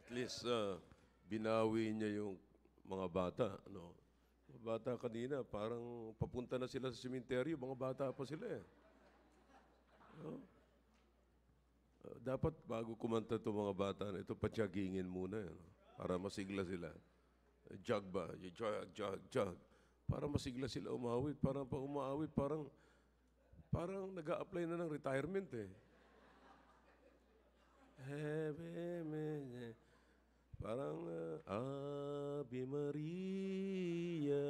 At least, binawi niya yung mga bata. No? Mga bata kanina, parang papunta na sila sa sementeryo, mga bata pa sila eh. No? Dapat bago kumanta itong mga bata na ito, patyagingin muna. No? Para masigla sila. Jog ba? Jog, jog, jog. Para masigla sila umawit. Parang pag umaawit, parang nag-a-apply na ng retirement eh. Parang Ave Maria.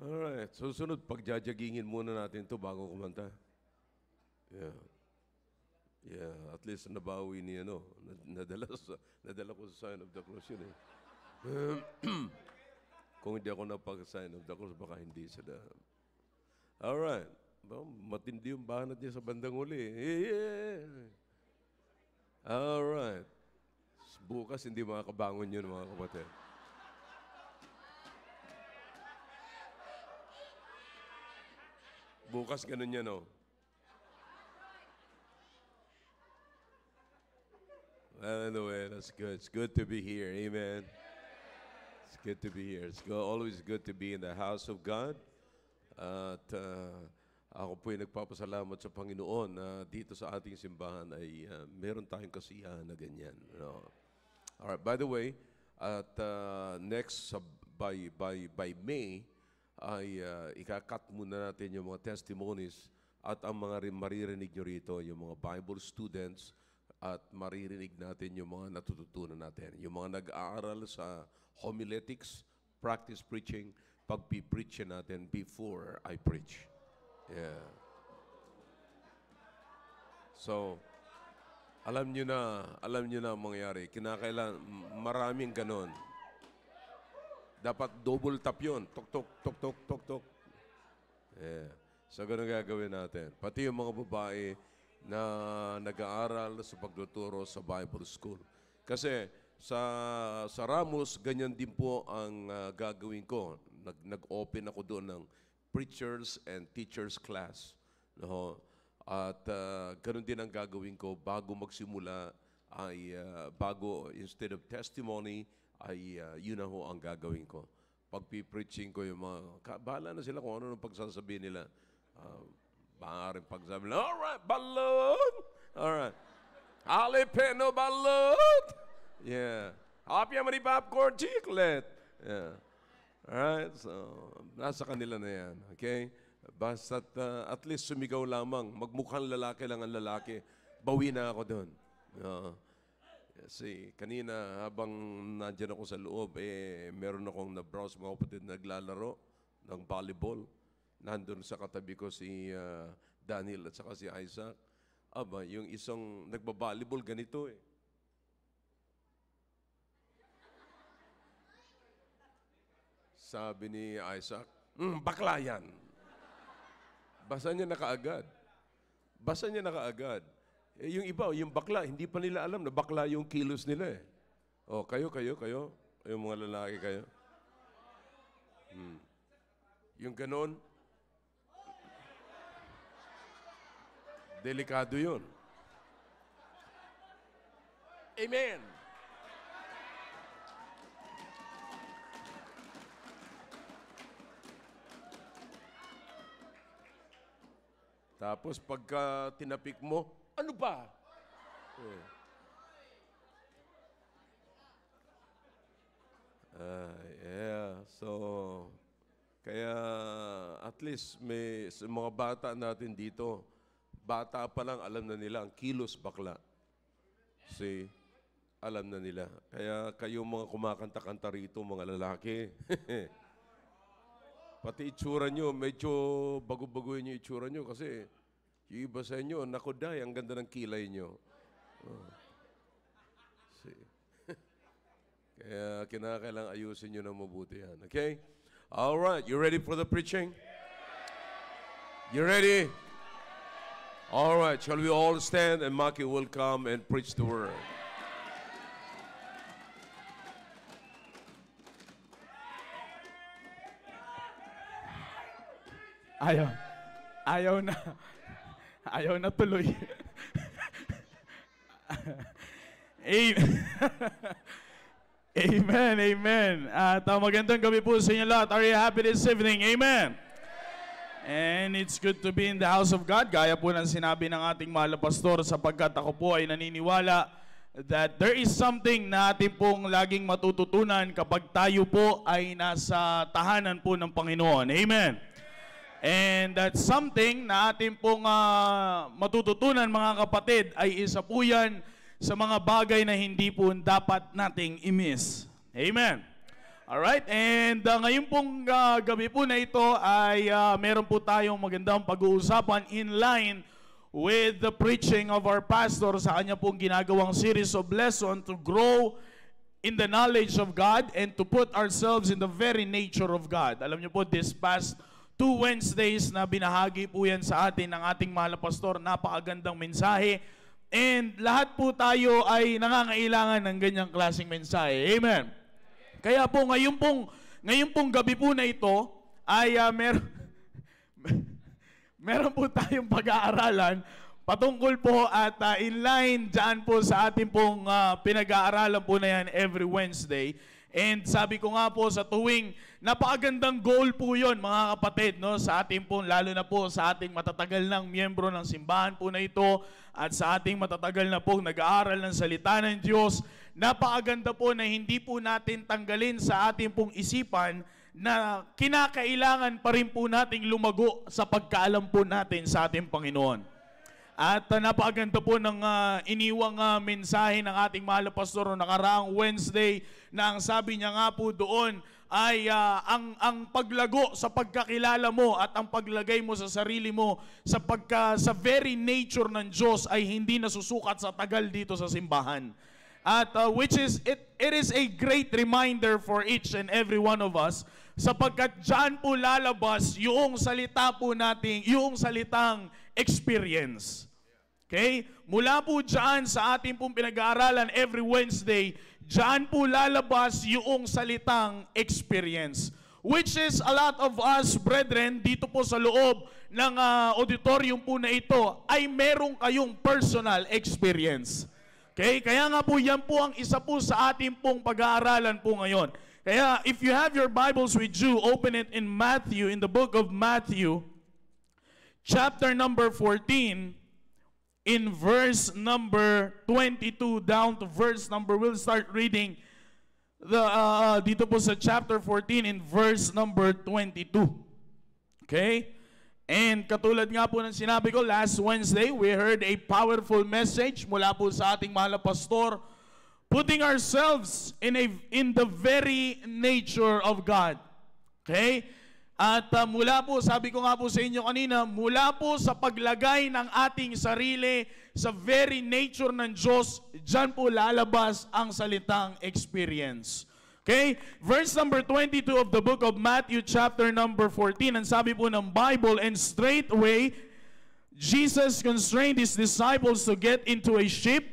Alright, susunod, pagjajagingin muna natin to bago kumanta. Yeah. Yeah, at least nabawi ni nadala ko sa sign of the cross yun eh. Kung hindi ako napag-sign of the cross, baka hindi sila. Alright. Matindi yung banat niya sa bandang uli. Yeah. Alright. Bukas hindi makakabangon yun, mga kapatid. Bukas ganun yan, no? Anyway, that's good. It's good to be here. Amen. It's good to be here. It's always good to be in the house of God. At ako po'y nagpapasalamat sa Panginoon na dito sa ating simbahan ay meron tayong kasiyahan na ganyan. No? Alright, by the way, at next by May ay ikakat muna natin yung mga testimonies at ang mga maririnig nyo rito, yung mga Bible students, at maririnig natin yung mga natututunan natin. Yung mga nag-aaral sa homiletics, practice preaching, pag-preach natin before I preach. Yeah. So, alam nyo na ang mangyayari. Kinakailan, maraming ganon. Dapat double tap yun. Tok, tok, tok, tok, tok, tok. Yeah. So, ganun gagawin natin. Pati yung mga babae na nag-aaral sa pagtuturo sa Bible School. Kasi sa Ramos, ganyan din po ang gagawin ko. Nag-open ako doon ng preachers and teachers class. No? At ganun din ang gagawin ko bago magsimula ay instead of testimony ay yun na ho ang gagawin ko. Pag-preaching ko yung mga, bahala na sila kung ano nung pagsasabihin nila. Maaaring pagsabi nila, alright, balot! Alright. Alipeno balot! Yeah. Happy mani popcorn chiclet. Yeah. Alright, so nasa kanila na yan. Okay? Basta at least sumigaw lamang. Magmukhang lalaki lang ang lalaki. Bawi na ako doon. Kasi kanina habang nandiyan ako sa loob, meron akong na-browse mga kapatid naglalaro ng volleyball. Nandun sa katabi ko si Daniel at saka si Isaac. Aba, yung isang nagbabalibol ganito eh. Sabi ni Isaac, bakla yan. Basa niya na kaagad. Basa niya na kaagad. Yung iba, yung bakla, hindi pa nila alam na bakla yung kilos nila eh. O, kayo. Yung mga lalaki kayo. Yung ganon, delikado yun. Amen. Tapos pagka tinapik mo, ano ba? Yeah. So, kaya at least may mga bata natin dito, bata pa lang, alam na nila ang kilos bakla. See? Alam na nila. Kaya kayo mga kumakanta-kanta rito, mga lalaki, pati itsura nyo, medyo bago-baguhin yung itsura nyo kasi yung iba sa inyo, nakuday, ang ganda ng kilay nyo. See? Kaya kinakailangan ayusin nyo na mabuti yan. Okay? All right. You ready for the preaching? You ready? All right, shall we all stand and Maki will come and preach the word. Ayaw na tuloy. Amen, amen. At magandang gabi po sa inyo lahat. Are you happy this evening? Amen. And it's good to be in the house of God. Gaya po ng sinabi ng ating mahal na pastor, sapagkat ako po ay naniniwala that there is something na atin pong laging matututunan kapag tayo po ay nasa tahanan po ng Panginoon. Amen. And that's something na atin pong matututunan, mga kapatid, ay isa po yan sa mga bagay na hindi po dapat nating i-miss. Amen. Alright, and ngayon pong gabi po na ito ay meron po tayong magandang pag-uusapan in line with the preaching of our pastor sa kanya pong ginagawang series of lesson to grow in the knowledge of God and to put ourselves in the very nature of God. Alam niyo po, this past 2 Wednesdays na binahagi po yan sa atin ng ating mahal na pastor, napakagandang mensahe. And lahat po tayo ay nangangailangan ng ganyang klaseng mensahe. Amen. Kaya po ngayon pong gabi po na ito ay meron po tayong pag-aaralan patungkol po at in line dyan po sa ating pong pinag-aaralan po na yan every Wednesday. And sabi ko nga po sa tuwing napakagandang goal po yon, mga kapatid, no, sa ating pong, lalo na po sa ating matatagal ng miyembro ng simbahan po na ito at sa ating matatagal na pong nag-aaral ng salita ng Diyos. Napakaganda po na hindi po natin tanggalin sa ating pong isipan na kinakailangan pa rin po nating lumago sa pagkaalam po natin sa ating Panginoon. At napakaganda po ng iniwang mensahe ng ating mahal na pastor noong nakaraang Wednesday na ang sabi niya nga po doon ay ang paglago sa pagkakilala mo at ang paglagay mo sa sarili mo sa very nature ng Diyos ay hindi nasusukat sa tagal dito sa simbahan. At which is, it is a great reminder for each and every one of us sapagkat dyan po lalabas yung salita po natin, yung salitang experience. Okay? Mula po dyan sa ating pong pinag-aaralan every Wednesday, dyan po lalabas yung salitang experience. Which is a lot of us, brethren, dito po sa loob ng auditorium po na ito, ay meron kayong personal experience. Okay? Kaya nga po yan po ang isa po sa ating pong pag-aaralan po ngayon. Kaya if you have your Bibles with you, open it in Matthew, in the book of Matthew, chapter number 14, in verse number 22 down to verse number, we'll start reading dito po sa chapter 14 in verse number 22. Okay? And katulad nga po ng sinabi ko, last Wednesday, we heard a powerful message mula po sa ating mahal na pastor, putting ourselves in the very nature of God. Okay? At mula po, sabi ko nga po sa inyo kanina, mula po sa paglagay ng ating sarili sa very nature ng Diyos, dyan po lalabas ang salitang experience. Okay? Verse number 22 of the book of Matthew chapter number 14, ang sabi po ng Bible, and straightway Jesus constrained his disciples to get into a ship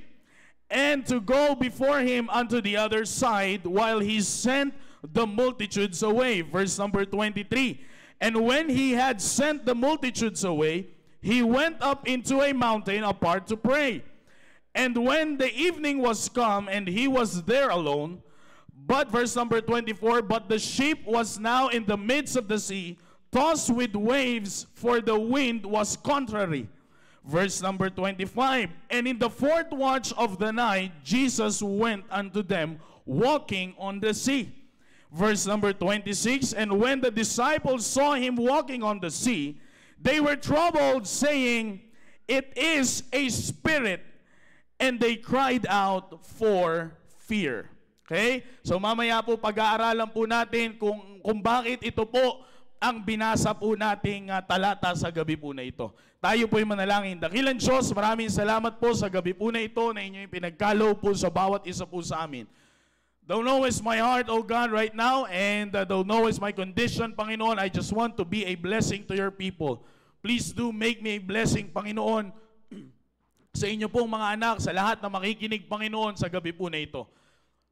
and to go before him unto the other side while he sent the multitudes away. Verse number 23. And when he had sent the multitudes away, he went up into a mountain apart to pray. And when the evening was come, and he was there alone, but verse number 24, but the ship was now in the midst of the sea, tossed with waves, for the wind was contrary. Verse number 25, and in the fourth watch of the night, Jesus went unto them, walking on the sea. Verse number 26, and when the disciples saw him walking on the sea, they were troubled, saying, it is a spirit, and they cried out for fear. Okay? So mamaya po pag-aaralan po natin kung bakit ito po ang binasa po nating talata sa gabi po na ito. Tayo po'y manalangin. Dakilang Diyos, maraming salamat po sa gabi po na ito na inyong pinagkaloob po sa bawat isa po sa amin. Thou knowest my heart, O God, right now, and Thou knowest my condition, Panginoon. I just want to be a blessing to your people. Please do make me a blessing, Panginoon, sa inyo pong mga anak, sa lahat na makikinig, Panginoon, sa gabi po na ito.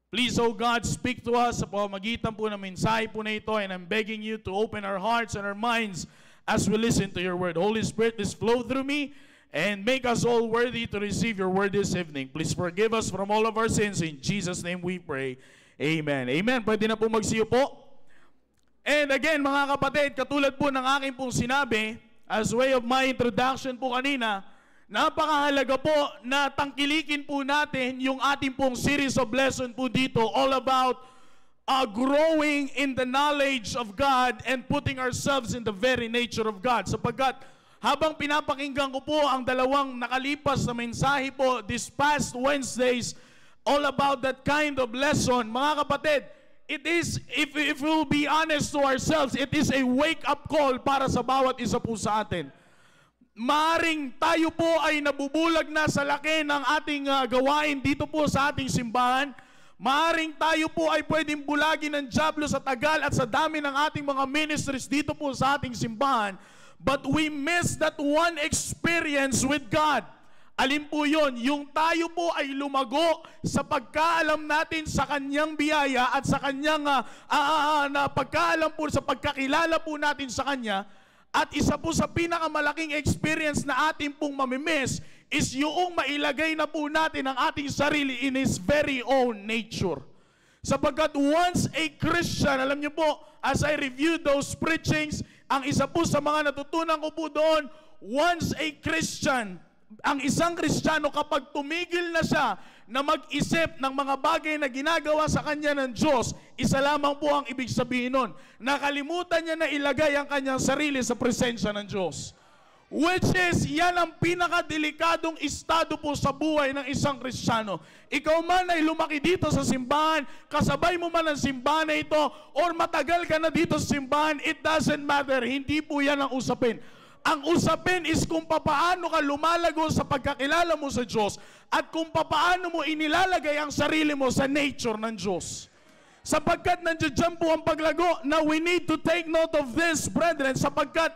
Please, O God, speak to us sa pamamagitan po ng mensahe po na ito, and I'm begging you to open our hearts and our minds as we listen to your word. Holy Spirit, please flow through me and make us all worthy to receive your word this evening. Please forgive us from all of our sins. In Jesus' name we pray. Amen. Amen. Pwede na po magsiyo po. And again, mga kapatid, katulad po ng aking pong sinabi, as way of my introduction po kanina, napakahalaga po na tangkilikin po natin yung ating pong series of lesson po dito, all about growing in the knowledge of God and putting ourselves in the very nature of God. Sapagkat habang pinapakinggan ko po ang dalawang nakalipas na mensahe po this past Wednesdays, all about that kind of lesson, mga kapatid, it is, if we'll be honest to ourselves, it is a wake-up call para sa bawat isa po sa atin. Maaring tayo po ay nabubulag na sa laki ng ating gawain dito po sa ating simbahan. Maaring tayo po ay pwedeng bulagin ng dyablo sa tagal at sa dami ng ating mga ministries dito po sa ating simbahan. But we miss that one experience with God. Alin po yun? Yung tayo po ay lumago sa pagkaalam natin sa Kanyang biyaya at sa Kanyang na pagkaalam po, sa pagkakilala po natin sa Kanya. At isa po sa pinakamalaking experience na ating pong mamimiss is yung mailagay na po natin ang ating sarili in His very own nature. Sapagkat once a Christian, alam niyo po, as I reviewed those preachings, ang isa po sa mga natutunan ko po doon, once a Christian, ang isang Kristiyano kapag tumigil na siya na mag-isip ng mga bagay na ginagawa sa kanya ng Diyos, isa lamang po ang ibig sabihin nun. Nakalimutan niya na ilagay ang kanyang sarili sa presensya ng Diyos. Which is, yan ang pinakadelikadong estado po sa buhay ng isang Kristiyano. Ikaw man ay lumaki dito sa simbahan, kasabay mo man ang simbahan na ito, or matagal ka na dito sa simbahan, it doesn't matter. Hindi po yan ang usapin. Ang usapin is kung papaano ka lumalago sa pagkakilala mo sa Diyos at kung papaano mo inilalagay ang sarili mo sa nature ng Diyos. Sapagkat nandiyan po ang paglago. Now we need to take note of this, brethren, sapagkat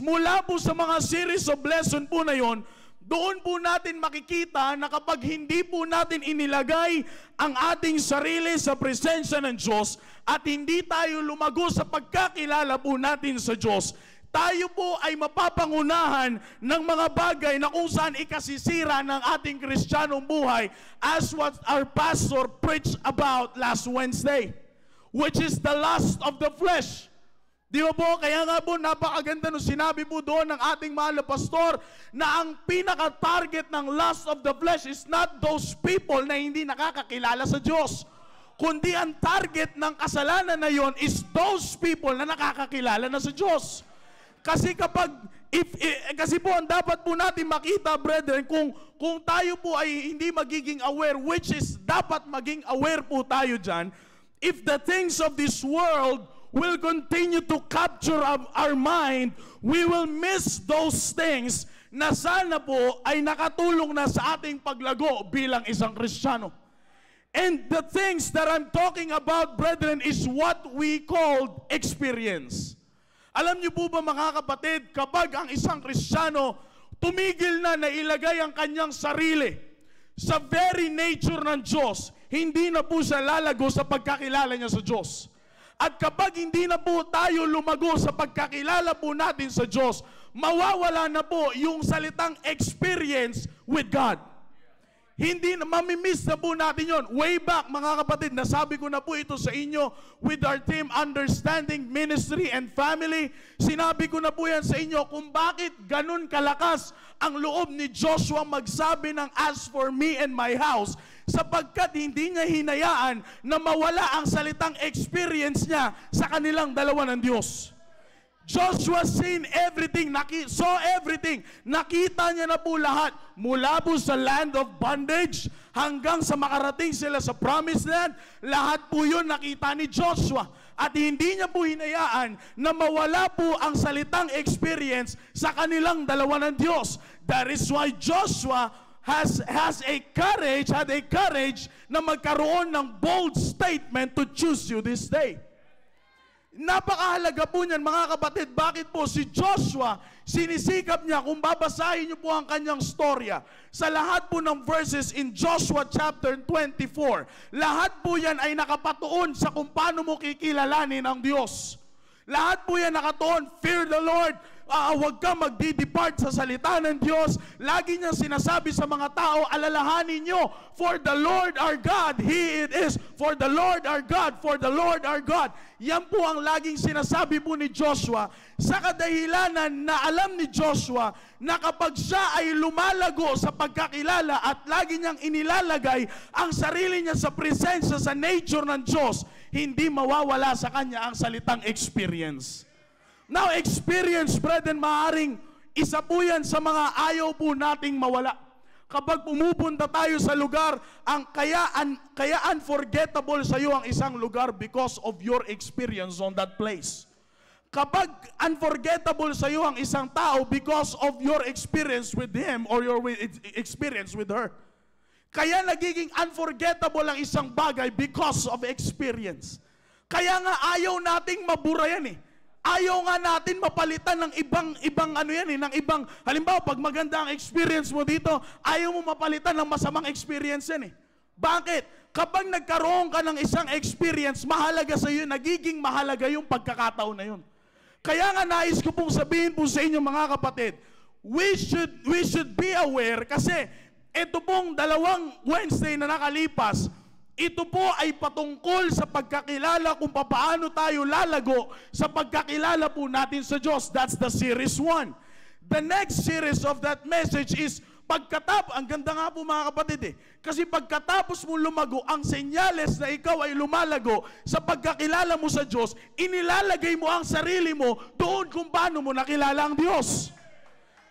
mula po sa mga series of lesson po na yon, doon po natin makikita na kapag hindi po natin inilagay ang ating sarili sa presensya ng Diyos at hindi tayo lumago sa pagkakilala po natin sa Diyos, tayo po ay mapapangunahan ng mga bagay na kung saan ikasisira ng ating Kristiyanong buhay, as what our pastor preached about last Wednesday, which is the lust of the flesh. Di ba po? Kaya nga po, napakaganda nung sinabi po doon ng ating mahal na pastor na ang pinaka-target ng lust of the flesh is not those people na hindi nakakakilala sa Diyos, kundi ang target ng kasalanan na yon is those people na nakakakilala na sa Diyos. Kasi kasi po ang dapat po natin makita, brethren, kung tayo po ay hindi magiging aware, which is dapat maging aware po tayo dyan, if the things of this world will continue to capture our mind, we will miss those things na sana po ay nakatulong na sa ating paglago bilang isang Kristiyano. And the things that I'm talking about, brethren, is what we call experience. Alam niyo po ba, mga kapatid, kapag ang isang Kristiyano tumigil na ilagay ang kanyang sarili sa very nature ng Diyos, hindi na po siya lalago sa pagkakilala niya sa Diyos. At kapag hindi na po tayo lumago sa pagkakilala po natin sa Diyos, mawawala na po yung salitang experience with God. Hindi na, mamimiss na po natin yon. Way back, mga kapatid, nasabi ko na po ito sa inyo with our team Understanding Ministry and Family. Sinabi ko na po yan sa inyo kung bakit ganun kalakas ang loob ni Joshua magsabi ng as for me and my house, sapagkat hindi niya hinayaan na mawala ang salitang experience niya sa kanilang dalawa ng Diyos. Joshua saw everything. Nakita niya na po lahat. Mula po sa land of bondage hanggang sa makarating sila sa promised land, lahat po yun nakita ni Joshua. At hindi niya po hinayaan na mawala po ang salitang experience sa kanilang dalawa ng Diyos. That is why Joshua had a courage na magkaroon ng bold statement to choose you this day. Napakahalaga po niyan, mga kapatid. Bakit po si Joshua, sinisikap niya, kung babasahin niyo po ang kanyang storya, sa lahat po ng verses in Joshua chapter 24, lahat po yan ay nakapatuon sa kung paano mo kikilalanin ang Diyos. Lahat po yan nakatuon, fear the Lord, huwag ka magdi-depart sa salita ng Diyos. Lagi niyang sinasabi sa mga tao, alalahanin niyo, for the Lord our God, He it is, for the Lord our God, for the Lord our God. Yan po ang laging sinasabi po ni Joshua sa kadahilanan na alam ni Joshua na kapag siya ay lumalago sa pagkakilala at lagi niyang inilalagay ang sarili niya sa presensya, sa nature ng Diyos, hindi mawawala sa kanya ang salitang experience. Now, experience, brethren, maaring isa po yan sa mga ayaw po nating mawala. Kapag pumupunta tayo sa lugar, ang kaya unforgettable sa iyo ang isang lugar because of your experience on that place. Kapag unforgettable sa iyo ang isang tao because of your experience with him or your experience with her. Kaya nagiging unforgettable ang isang bagay because of experience. Kaya nga ayaw nating mabura yan eh. Ayaw nga natin mapalitan ng ibang ano yan eh, ng ibang, halimbawa pag maganda ang experience mo dito, ayaw mo mapalitan ng masamang experience yan eh. Bakit? Kapag nagkaroon ka ng isang experience, mahalaga sa iyo, nagiging mahalaga yung pagkakataon na yun. Kaya nga nais ko pong sabihin po sa inyo mga kapatid, we should be aware kasi ito pong 2 Wednesday na nakalipas, ito po ay patungkol sa pagkakilala kung paano tayo lalago sa pagkakilala po natin sa Diyos. That's the series 1. The next series of that message is ang ganda nga po mga kapatid eh. Kasi pagkatapos mo lumago, ang senyales na ikaw ay lumalago sa pagkakilala mo sa Diyos, inilalagay mo ang sarili mo doon kung paano mo nakilala ang Diyos.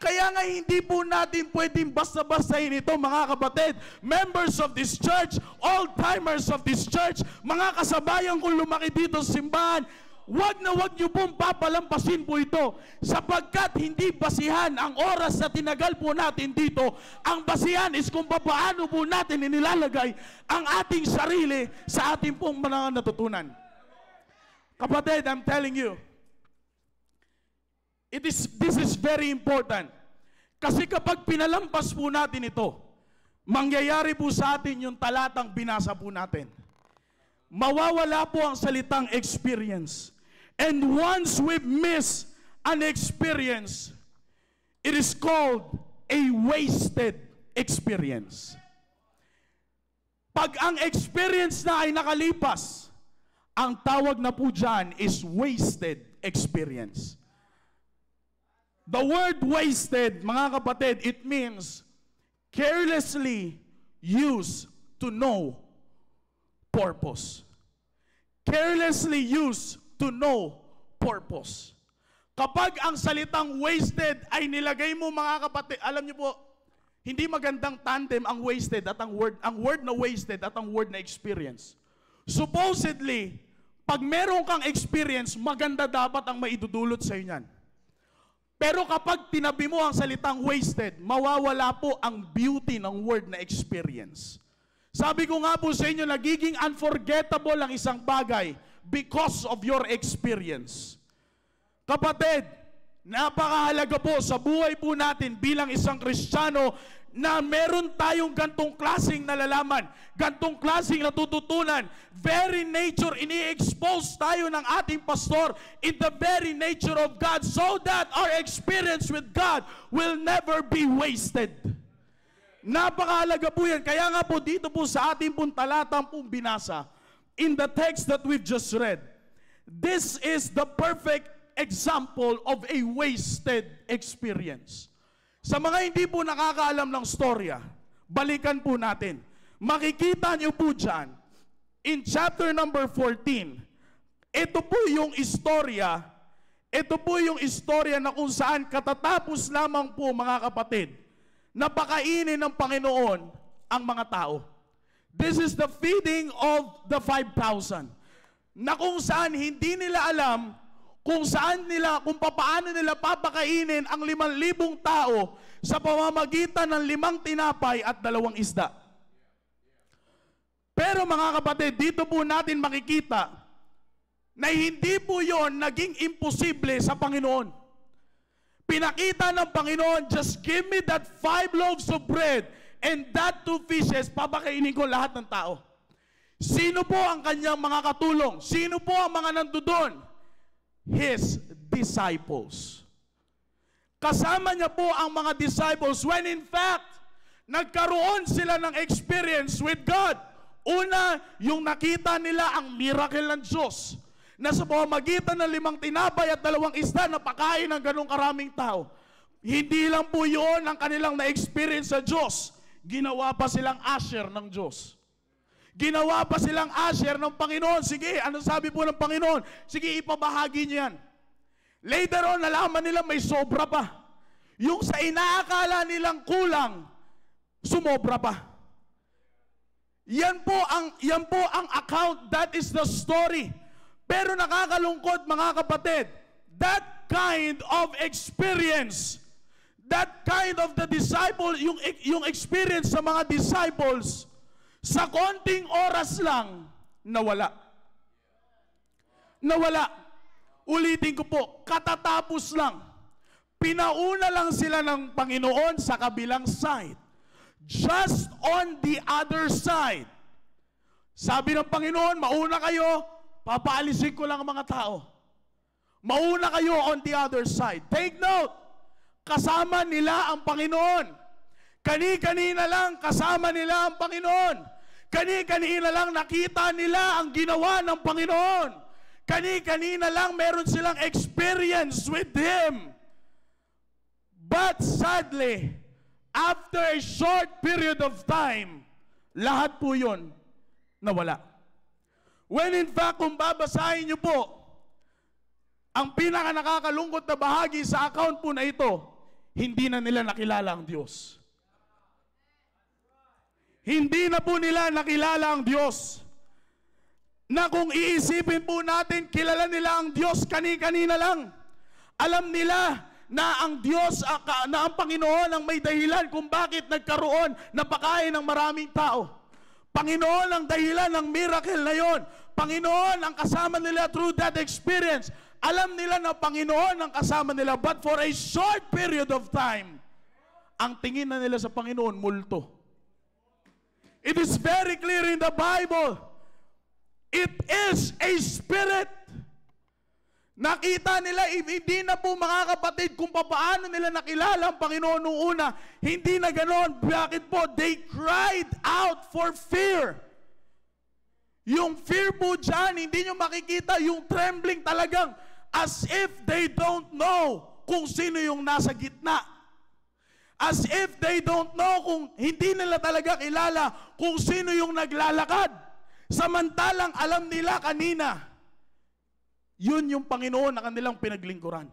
Kaya nga hindi po natin pwedeng basta-bastahin ito mga kapatid. Members of this church, all-timers of this church, mga kasabayan kong lumaki dito sa simbahan, wag niyo pong papalampasin po ito sapagkat hindi basihan ang oras na tinagal po natin dito. Ang basihan is kung paano po natin inilalagay ang ating sarili sa ating pong mga natutunan. Kapatid, I'm telling you, this is very important. Kasi kapag pinalampas po natin ito, mangyayari po sa atin yung talatang binasa po natin. Mawawala po ang salitang experience. And once we miss an experience, it is called a wasted experience. Pag ang experience na ay nakalipas, ang tawag na po dyan is wasted experience. The word wasted, mga kapatid, it means carelessly used to no purpose. Carelessly used to no purpose. Kapag ang salitang wasted ay nilagay mo mga kapatid, alam niyo po, hindi magandang tandem ang wasted at ang word na wasted at ang word na experience. Supposedly, pag meron kang experience, maganda dapat ang maidudulot sa iyo niyan. Pero kapag tinabi mo ang salitang wasted, mawawala po ang beauty ng word na experience. Sabi ko nga po sa inyo, nagiging unforgettable ang isang bagay because of your experience. Kapatid, napakahalaga po sa buhay po natin bilang isang Kristiyano na meron tayong gantong klaseng nalalaman, gantong klaseng natututunan. Very nature, ini-expose tayo ng ating pastor in the very nature of God so that our experience with God will never be wasted. Napakahalaga po yan. Kaya nga po dito po sa ating pong talatang pong binasa, in the text that we've just read, this is the perfect example of a wasted experience. Sa mga hindi po nakakaalam ng storya, balikan po natin. Makikita niyo po dyan, in chapter number 14, ito po yung istorya na kung saan katatapos lamang po mga kapatid, napakainin ng Panginoon ang mga tao. This is the feeding of the 5,000. Na kung saan hindi nila alam kung paano nila papakainin ang 5,000 tao sa pamamagitan ng 5 tinapay at 2 isda. Pero mga kapatid, dito po natin makikita na hindi po yon naging imposible sa Panginoon. Pinakita ng Panginoon, just give me that 5 loaves of bread and that 2 fishes, papakainin ko lahat ng tao. Sino po ang kanyang mga katulong? Sino po ang mga nandoon? His disciples. Kasama niya po ang mga disciples when in fact, nagkaroon sila ng experience with God. Una, yung nakita nila ang miracle ng Diyos na sa pamamagitan ng 5 tinapay at 2 isda napakain ng ganong karaming tao. Hindi lang po yun ang kanilang na-experience sa Diyos. Ginawa pa silang usher ng Diyos. Ginawa pa silang usher ng Panginoon. Sige, ano sabi po ng Panginoon? Sige, ipabahagi niyo yan. Later on, nalaman nila may sobra pa. Yung sa inaakala nilang kulang, sumobra pa. Yan po ang account, that is the story. Pero nakakalungkot mga kapatid, that kind of experience, that kind of the disciple, yung experience sa mga disciples, sa konting oras lang, nawala. Nawala. Ulitin ko po, katatapos lang. Pinauna lang sila ng Panginoon sa kabilang side. Just on the other side. Sabi ng Panginoon, mauna kayo, papaalisin ko lang ang mga tao. Mauna kayo on the other side. Take note, kasama nila ang Panginoon. Kani-kanina lang kasama nila ang Panginoon. Kani-kanina lang nakita nila ang ginawa ng Panginoon. Kani-kanina lang meron silang experience with Him. But sadly, after a short period of time, lahat po yun nawala. When in fact, kung babasahin niyo po, ang pinaka nakakalungkot na bahagi sa account po na ito, hindi na nila nakilala ang Diyos. Hindi na po nila nakilala ang Diyos. Na kung iisipin po natin, kilala nila ang Diyos kani-kanina lang. Alam nila na ang Diyos, na ang Panginoon ang may dahilan kung bakit nagkaroon na pakain ng maraming tao. Panginoon ang dahilan ng miracle na yon. Panginoon ang kasama nila through that experience. Alam nila na Panginoon ang kasama nila, but for a short period of time, ang tingin na nila sa Panginoon, multo. It is very clear in the Bible. It is a spirit. Nakita nila, hindi na po mga kapatid kung paano nila nakilala ang Panginoon noong una. Hindi na ganoon. Bakit po? They cried out for fear. Yung fear po dyan, hindi nyo makikita yung trembling talagang as if they don't know kung sino yung nasa gitna. As if they don't know kung hindi nila talaga kilala kung sino yung naglalakad. Samantalang alam nila kanina, yun yung Panginoon na kanilang pinaglingkuran.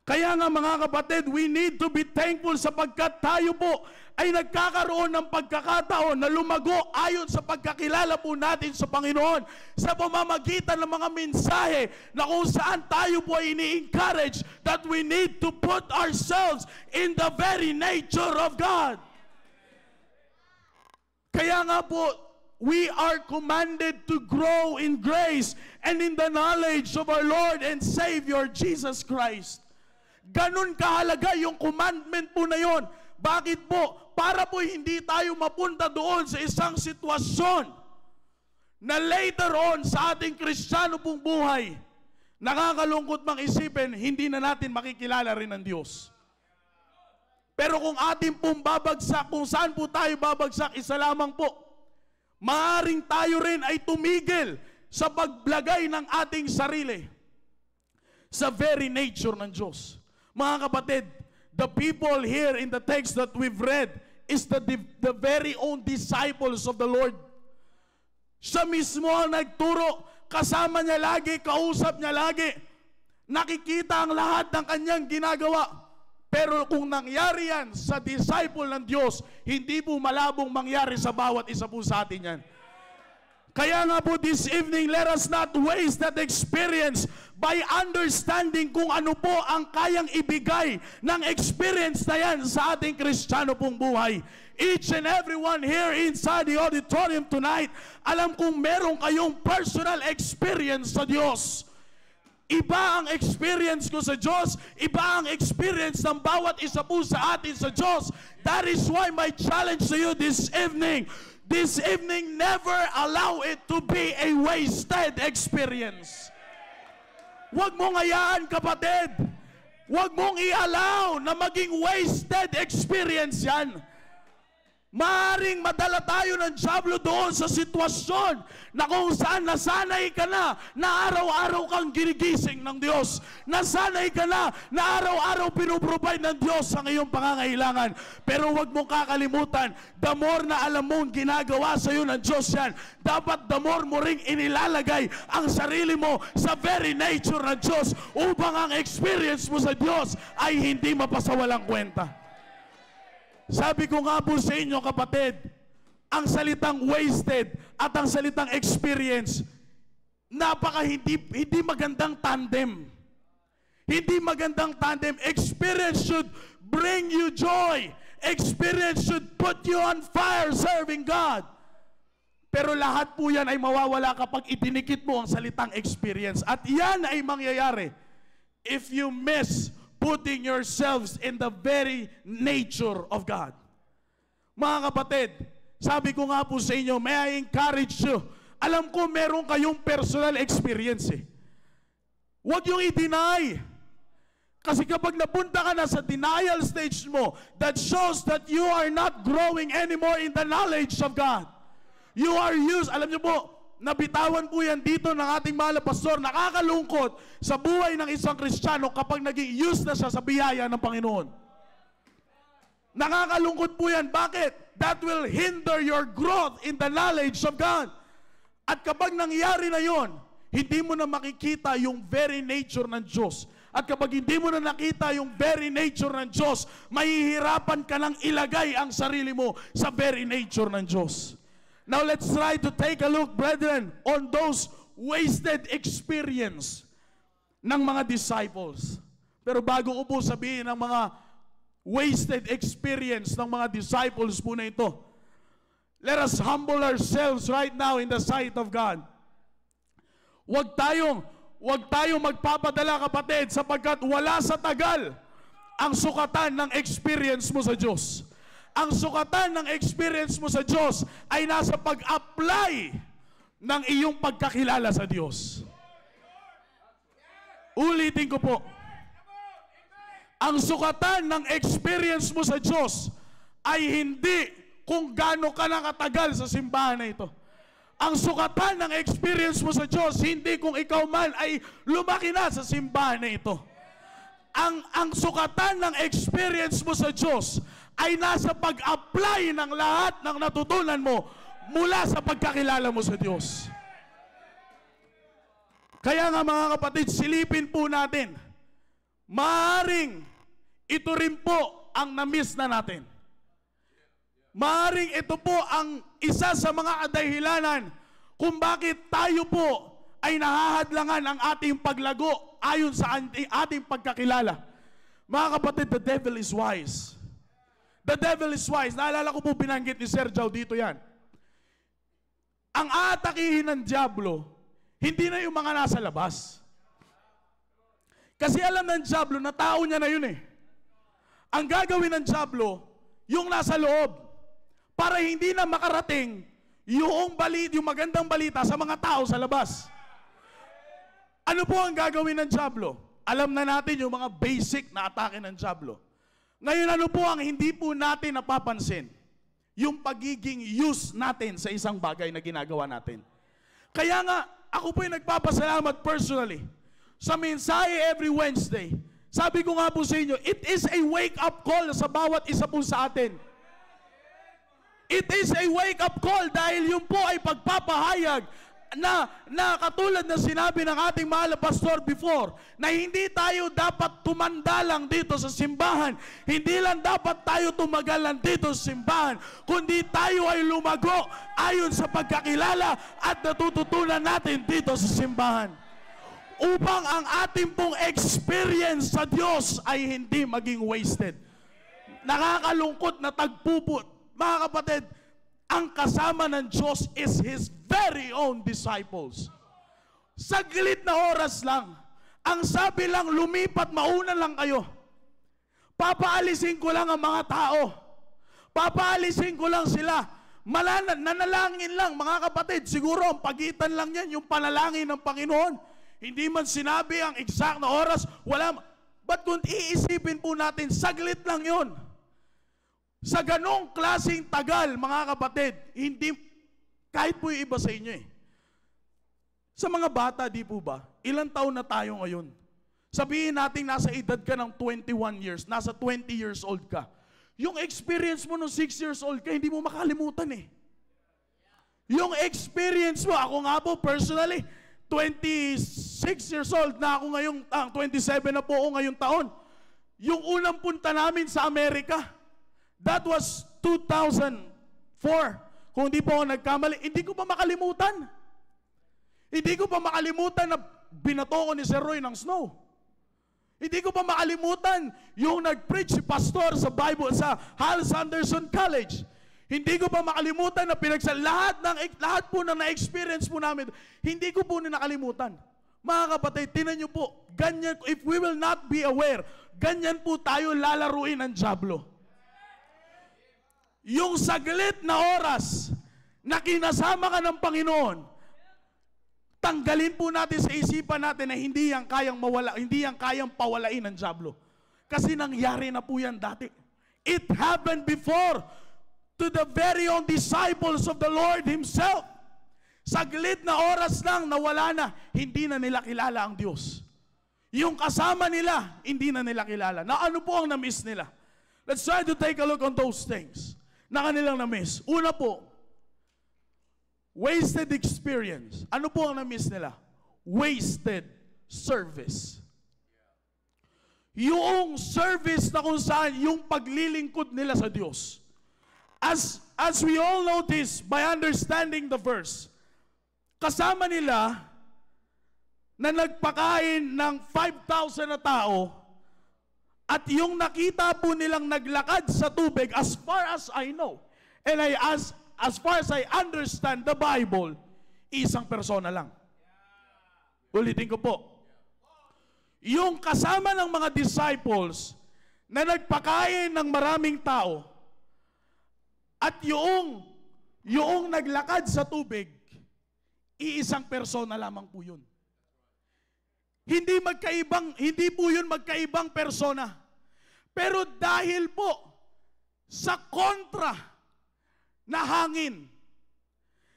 Kaya nga mga kapatid, we need to be thankful sapagkat tayo po ay nagkakaroon ng pagkakataon na lumago ayon sa pagkakilala po natin sa Panginoon sa pamamagitan ng mga mensahe na kung saan tayo po ay ini-encourage that we need to put ourselves in the very nature of God. Kaya nga po, we are commanded to grow in grace and in the knowledge of our Lord and Savior Jesus Christ. Ganun kahalaga yung commandment po na yon. Bakit po? Para po hindi tayo mapunta doon sa isang sitwasyon na later on sa ating Kristiyano pong buhay, nakakalungkot mang isipin, hindi na natin makikilala rin ang Diyos. Pero kung ating pong babagsak, kung saan po tayo babagsak, isa lamang po, maaring tayo rin ay tumigil sa paglagay ng ating sarili sa very nature ng Diyos. Mga kapatid, the people here in the text that we've read is the very own disciples of the Lord. Siya mismo ang nagturo, kasama niya lagi, kausap niya lagi, nakikita ang lahat ng kanyang ginagawa. Pero kung nangyari yan sa disciple ng Diyos, hindi po malabong mangyari sa bawat isa po sa atin yan. Kaya nga po this evening, let us not waste that experience by understanding kung ano po ang kayang ibigay ng experience na yan sa ating Kristiyano pong buhay. Each and everyone here inside the auditorium tonight, alam kong meron kayong personal experience sa Diyos. Iba ang experience ko sa Diyos, iba ang experience ng bawat isa po sa atin sa Diyos. That is why my challenge to you this evening, never allow it to be a wasted experience. Huwag mong hayaan, kapatid, Huwag mong i-allow na maging wasted experience yan. Maaring madala tayo ng dyablo doon sa sitwasyon na kung saan nasanay ka na araw-araw kang ginigising ng Diyos. Nasanay ka na araw-araw pinuprovide ng Diyos ang iyong pangangailangan. Pero huwag mong kakalimutan, the more na alam mong ginagawa sa iyo ng Diyos yan, dapat the more mo ring inilalagay ang sarili mo sa very nature ng Diyos upang ang experience mo sa Diyos ay hindi mapasawalang kwenta. Sabi ko nga po sa inyo, kapatid, ang salitang wasted at ang salitang experience, hindi magandang tandem. Hindi magandang tandem. Experience should bring you joy. Experience should put you on fire serving God. Pero lahat po yan ay mawawala kapag itinikit mo ang salitang experience. At yan ay mangyayari if you miss putting yourselves in the very nature of God. Mga kapatid, sabi ko nga po sa inyo, may I encourage you, alam ko meron kayong personal experience eh. Huwag yung i-deny. Kasi kapag napunta ka na sa denial stage mo, that shows that you are not growing anymore in the knowledge of God. You are used, alam niyo po, nabitawan po yan dito ng ating mahal na pastor. Nakakalungkot sa buhay ng isang Kristiyano kapag naging used na siya sa biyaya ng Panginoon. Nakakalungkot po yan. Bakit? That will hinder your growth in the knowledge of God. At kapag nangyari na yon, hindi mo na makikita yung very nature ng Diyos. At kapag hindi mo na nakita yung very nature ng Diyos, mahihirapan ka nang ilagay ang sarili mo sa very nature ng Diyos. Now let's try to take a look, brethren, on those wasted experience ng mga disciples. Pero bago ko po sabihin ng mga wasted experience ng mga disciples po na ito, let us humble ourselves right now in the sight of God. Huwag tayong magpapadala, kapatid, sapagkat wala sa tagal ang sukatan ng experience mo sa Diyos. Ang sukatan ng experience mo sa Diyos ay nasa pag-apply ng iyong pagkakilala sa Diyos. Ulitin ko po. Ang sukatan ng experience mo sa Diyos ay hindi kung gaano ka nakatagal sa simbahan na ito. Ang sukatan ng experience mo sa Diyos, hindi kung ikaw man ay lumaki na sa simbahan na ito. Ang sukatan ng experience mo sa Diyos ay nasa pag-apply ng lahat ng natutunan mo mula sa pagkakilala mo sa Diyos. Kaya nga mga kapatid, silipin po natin. Maaring ito rin po ang na-miss na natin. Maaring ito po ang isa sa mga kadahilanan kung bakit tayo po ay nahahadlangan ang ating paglago ayon sa ating pagkakilala. Mga kapatid, the devil is wise. The devil is wise. Naalala ko po binanggit ni Sir Joe dito yan. Ang aatakihin ng dyablo, hindi na yung mga nasa labas. Kasi alam ng dyablo na tao niya na yun eh. Ang gagawin ng dyablo, yung nasa loob, para hindi na makarating yung magandang balita sa mga tao sa labas. Ano po ang gagawin ng dyablo? Alam na natin yung mga basic na atake ng dyablo. Ngayon, ano po ang hindi po natin napapansin? Yung pagiging use natin sa isang bagay na ginagawa natin. Kaya nga, ako po yung nagpapasalamat personally sa mensahe every Wednesday. Sabi ko nga po sa inyo, it is a wake-up call sa bawat isa po sa atin. It is a wake-up call dahil yun po ay pagpapahayag na katulad na sinabi ng ating mahal na pastor before, na hindi tayo dapat tumanda lang dito sa simbahan, hindi lang dapat tayo tumagal lang dito sa simbahan, kundi tayo ay lumago ayon sa pagkakilala at natututunan natin dito sa simbahan. Upang ang ating pong experience sa Diyos ay hindi maging wasted. Nakakalungkot na tagpupot. Mga kapatid, ang kasama ng Diyos is His very own disciples. Saglit na oras lang. Ang sabi lang, lumipat, mauna lang kayo. Papaalisin ko lang ang mga tao. Papaalisin ko lang sila. Nanalangin lang, mga kapatid. Siguro ang pagitan lang yan, yung panalangin ng Panginoon. Hindi man sinabi ang exact na oras. But kung iisipin po natin, saglit lang yon. Sa ganong klaseng tagal, mga kapatid, hindi, kahit po yung iba sa inyo Sa mga bata, di po ba? Ilang taon na tayo ngayon? Sabihin natin nasa edad ka ng 21 years, nasa 20 years old ka. Yung experience mo nung 6 years old ka, hindi mo makalimutan Yung experience mo, ako nga po personally, 26 years old na ako ngayong, 27 na po ako ngayong taon. Yung unang punta namin sa Amerika, that was 2004. Kung hindi po ako nagkamali, hindi ko pa makalimutan. Hindi ko pa makalimutan na binato ko ni Sir Roy ng snow. Hindi ko pa makalimutan yung nag-preach si pastor sa Bible sa Hals Anderson College. Hindi ko pa makalimutan na lahat po na na-experience po namin. Hindi ko po nakalimutan. Mga kapatid, tinan niyo po, ganyan, if we will not be aware, ganyan po tayo lalaruin ng dyablo. Yung saglit na oras na kinasama ka ng Panginoon, tanggalin po natin sa isipan natin na hindi yan kayang pawalain ng dyablo. Kasi nangyari na po yan dati. It happened before to the very own disciples of the Lord Himself. Saglit na oras lang nawala na, hindi na nila kilala ang Diyos. Yung kasama nila, hindi na nila kilala. Na ano po ang na-miss nila? Let's try to take a look on those things na kanilang na-miss. Una po, wasted experience. Ano po ang na-miss nila? Wasted service. Yung service na kung saan yung paglilingkod nila sa Diyos. As we all notice by understanding the verse, kasama nila na nagpakain ng 5,000 na tao at yung nakita po nilang naglakad sa tubig, as far as I know, and as far as I understand the Bible, isang persona lang. Ulitin ko po. Yung kasama ng mga disciples na nagpakain ng maraming tao at yung naglakad sa tubig, iisang persona lamang po yun. Hindi po yun magkaibang persona. Pero dahil po sa kontra na hangin,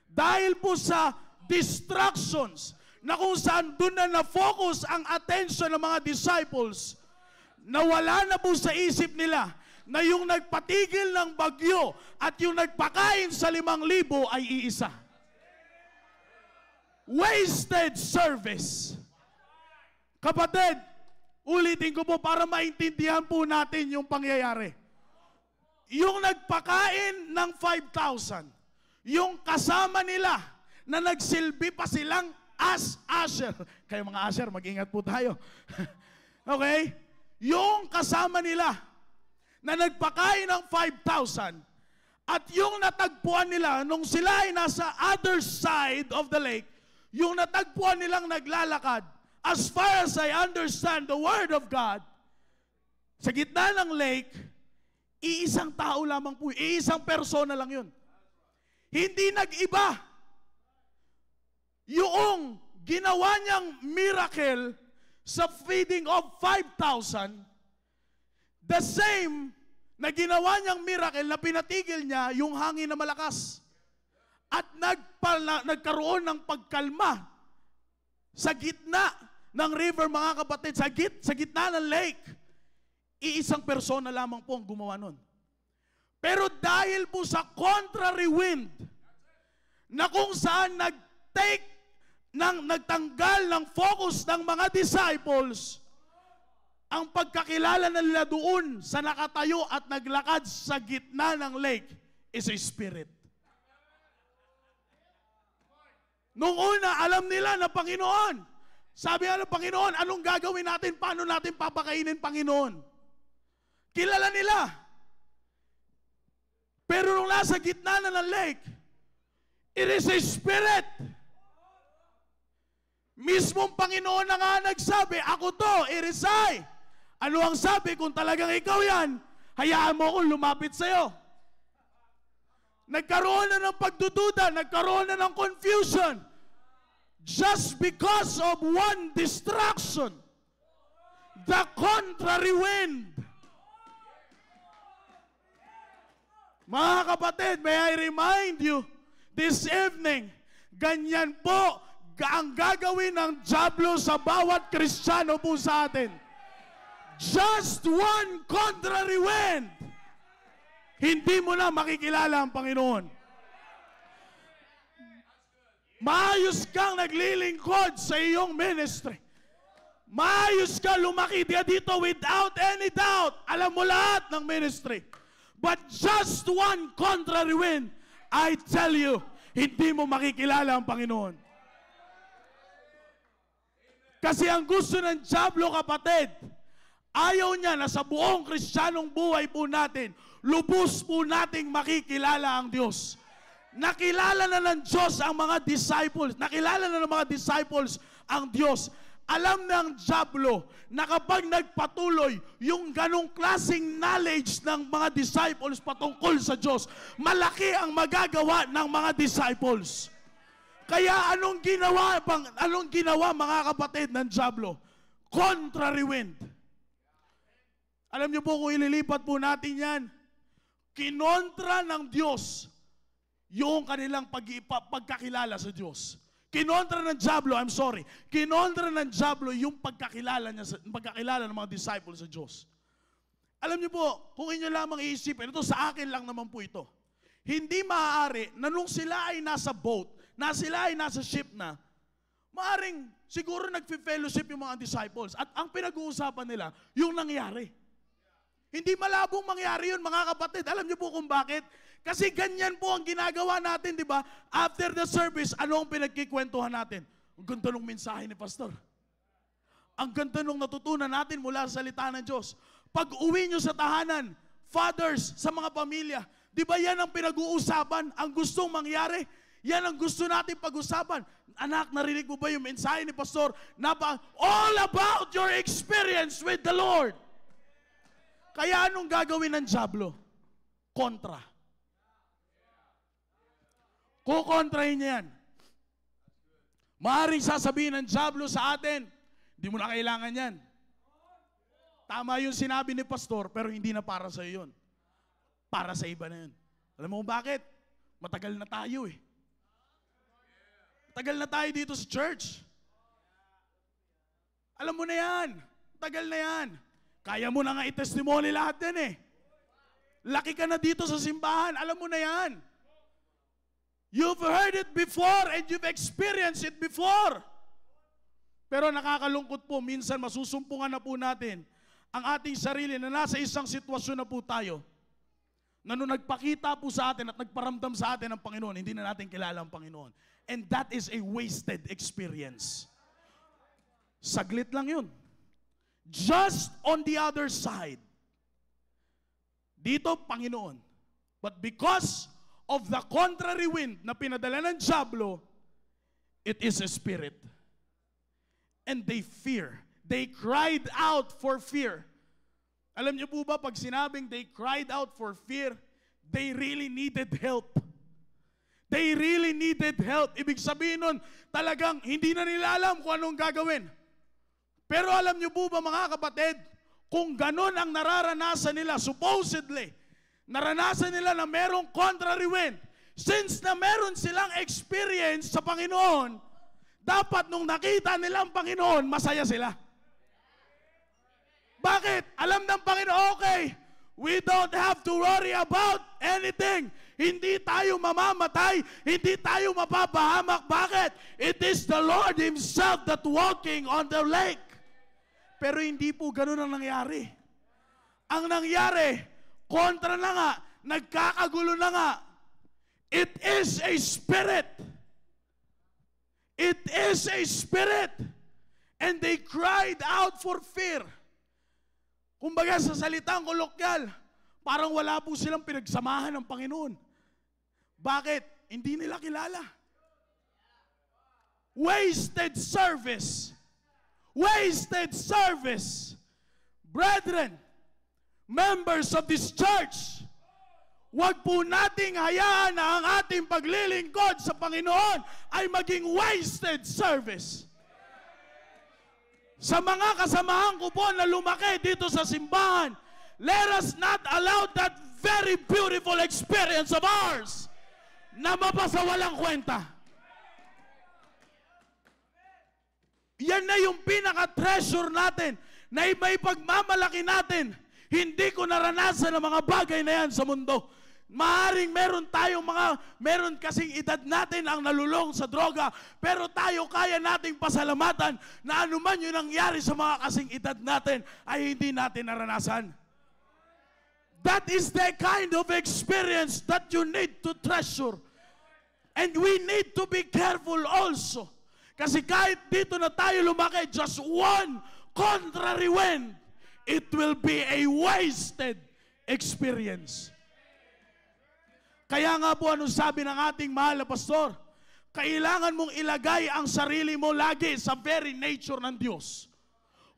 dahil po sa distractions, na kung saan doon na na-focus ang attention ng mga disciples, nawala na po sa isip nila na yung nagpatigil ng bagyo at yung nagpakain sa 5,000 ay iisa. Wasted service. Kapatid, ulitin ko po para maintindihan po natin yung pangyayari. Yung nagpakain ng 5,000, yung kasama nila na nagsilbi pa silang as usher. Kayo mga usher, mag-ingat po tayo. Okay? Yung kasama nila na nagpakain ng 5,000 at yung natagpuan nila nung sila ay nasa other side of the lake, yung natagpuan nilang naglalakad, as far as I understand the Word of God, sa gitna ng lake, iisang tao lamang po, iisang persona lang yun. Hindi nag-iba. Yung ginawa niyang miracle sa feeding of 5,000, the same na ginawa niyang miracle na pinatigil niya yung hangin na malakas. At nagkaroon ng pagkalma sa gitna ng river, mga kapatid, sa gitna ng lake. Iisang persona lamang po ang gumawa nun. Pero dahil po sa contrary wind, na kung saan nagtanggal ng focus ng mga disciples, ang pagkakilala nila doon sa nakatayo at naglakad sa gitna ng lake is a spirit. Nung una, alam nila na Panginoon. Sabi nga ng Panginoon, anong gagawin natin? Paano natin papakainin, Panginoon? Kilala nila. Pero nung nasa gitna na ng lake, it is a spirit. Mismong Panginoon na nga nagsabi, ako to, it is I. Ano ang sabi? Kung talagang ikaw yan, hayaan mo akong lumapit sa'yo. Nagkaroon na ng pagdududa, nagkaroon na ng confusion. Just because of one distraction. The contrary wind. Mga kapatid, may I remind you this evening, ganyan po ang gagawin ng dyablo sa bawat Kristiyano po sa atin. Just one contrary wind. Hindi mo na makikilala ang Panginoon. Maayos kang naglilingkod sa iyong ministry. Maayos ka lumaki dito without any doubt. Alam mo lahat ng ministry. But just one contrary wind, I tell you, hindi mo makikilala ang Panginoon. Kasi ang gusto ng dyablo, kapatid, ayaw niya na sa buong Kristiyanong buhay po natin, lubos po nating makikilala ang Diyos. Nakilala na ng Diyos ang mga disciples. Nakilala na ng mga disciples ang Diyos. Alam ng dyablo na kapag nagpatuloy yung ganong klaseng knowledge ng mga disciples patungkol sa Diyos, malaki ang magagawa ng mga disciples. Kaya anong ginawa mga kapatid ng dyablo? Contrary wind. Alam niyo po kung ililipat po natin yan, kinontra ng Diyos yung kanilang pagkakilala sa Diyos. Kinontra ng dyablo, kinontra ng dyablo yung pagkakilala ng mga disciples sa Diyos. Alam niyo po, kung inyo lamang iisipin, ito sa akin lang naman po ito. Hindi maaari na nung sila ay nasa boat, na sila ay nasa ship na, maaring siguro nagfe-fellowship yung mga disciples at ang pinag-uusapan nila, yung nangyari. Hindi malabong mangyari yun, mga kapatid. Alam niyo po kung bakit? Kasi ganyan po ang ginagawa natin, di ba? After the service, ano ang pinagkikwentuhan natin? Ang ganda ng mensahe ni Pastor. Ang ganda ng natutunan natin mula sa salita ng Diyos. Pag uwi nyo sa tahanan, fathers, sa mga pamilya, di ba yan ang pinag-uusapan? Ang gustong mangyari? Yan ang gusto natin pag-usapan. Anak, narinig mo ba yung mensahe ni Pastor? All about your experience with the Lord. Kaya anong gagawin ng dyablo? Kontra. Kukontrahin niya yan. Maaaring sasabihin ng dyablo sa atin, hindi mo na kailangan yan. Tama yung sinabi ni Pastor, pero hindi na para sa iyo yun. Para sa iba na yun. Alam mo bakit? Matagal na tayo eh. Matagal na tayo dito sa church. Alam mo na yan. Matagal na yan. Kaya mo na nga i-testimony lahat yan eh. Laki ka na dito sa simbahan. Alam mo na yan. You've heard it before and you've experienced it before. Pero nakakalungkot po, minsan masusumpungan na po natin ang ating sarili na nasa isang sitwasyon na po tayo na nung nagpakita po sa atin at nagparamdam sa atin ang Panginoon, hindi na natin kilala ang Panginoon. And that is a wasted experience. Saglit lang yun. Just on the other side, dito, Panginoon. But because of the contrary wind na pinadala ng dyablo, it is a spirit. And they fear. They cried out for fear. Alam niyo po ba, pag sinabing they cried out for fear, they really needed help. They really needed help. Ibig sabihin nun, talagang hindi na nila alam kung anong gagawin. Pero alam niyo po ba mga kapatid, kung ganun ang nararanasan nila, supposedly, naranasan nila na merong contrary wind. Since na meron silang experience sa Panginoon, dapat nung nakita nila ang Panginoon, masaya sila. Bakit? Alam ng Panginoon, okay, we don't have to worry about anything. Hindi tayo mamamatay, hindi tayo mapapahamak. Bakit? It is the Lord Himself that walking on the lake. Pero hindi po ganun ang nangyari. Ang nangyari, kontra na nga, nagkakagulo na nga. It is a spirit. It is a spirit. And they cried out for fear. Kumbaga sa salitang kolokyal, parang wala po silang pinagsamahan ng Panginoon. Bakit? Hindi nila kilala. Wasted service. Wasted service. Brethren, members of this church, huwag po nating hayaan na ang ating paglilingkod sa Panginoon ay maging wasted service. Sa mga kasamahan ko po na lumaki dito sa simbahan, let us not allow that very beautiful experience of ours na mapasawalang kwenta. Yan na yung pinaka-treasure natin na may pagmamalaki natin. Hindi ko naranasan ang mga bagay na yan sa mundo. Maaring meron kasing edad natin ang nalulong sa droga, pero tayo kaya nating pasalamatan na anuman yung nangyari sa mga kasing edad natin ay hindi natin naranasan. That is the kind of experience that you need to treasure. And we need to be careful also. Kasi kahit dito na tayo lumaki, just one contrary wind, it will be a wasted experience. Kaya nga po, anong sabi ng ating mahal na pastor? Kailangan mong ilagay ang sarili mo lagi sa very nature ng Diyos.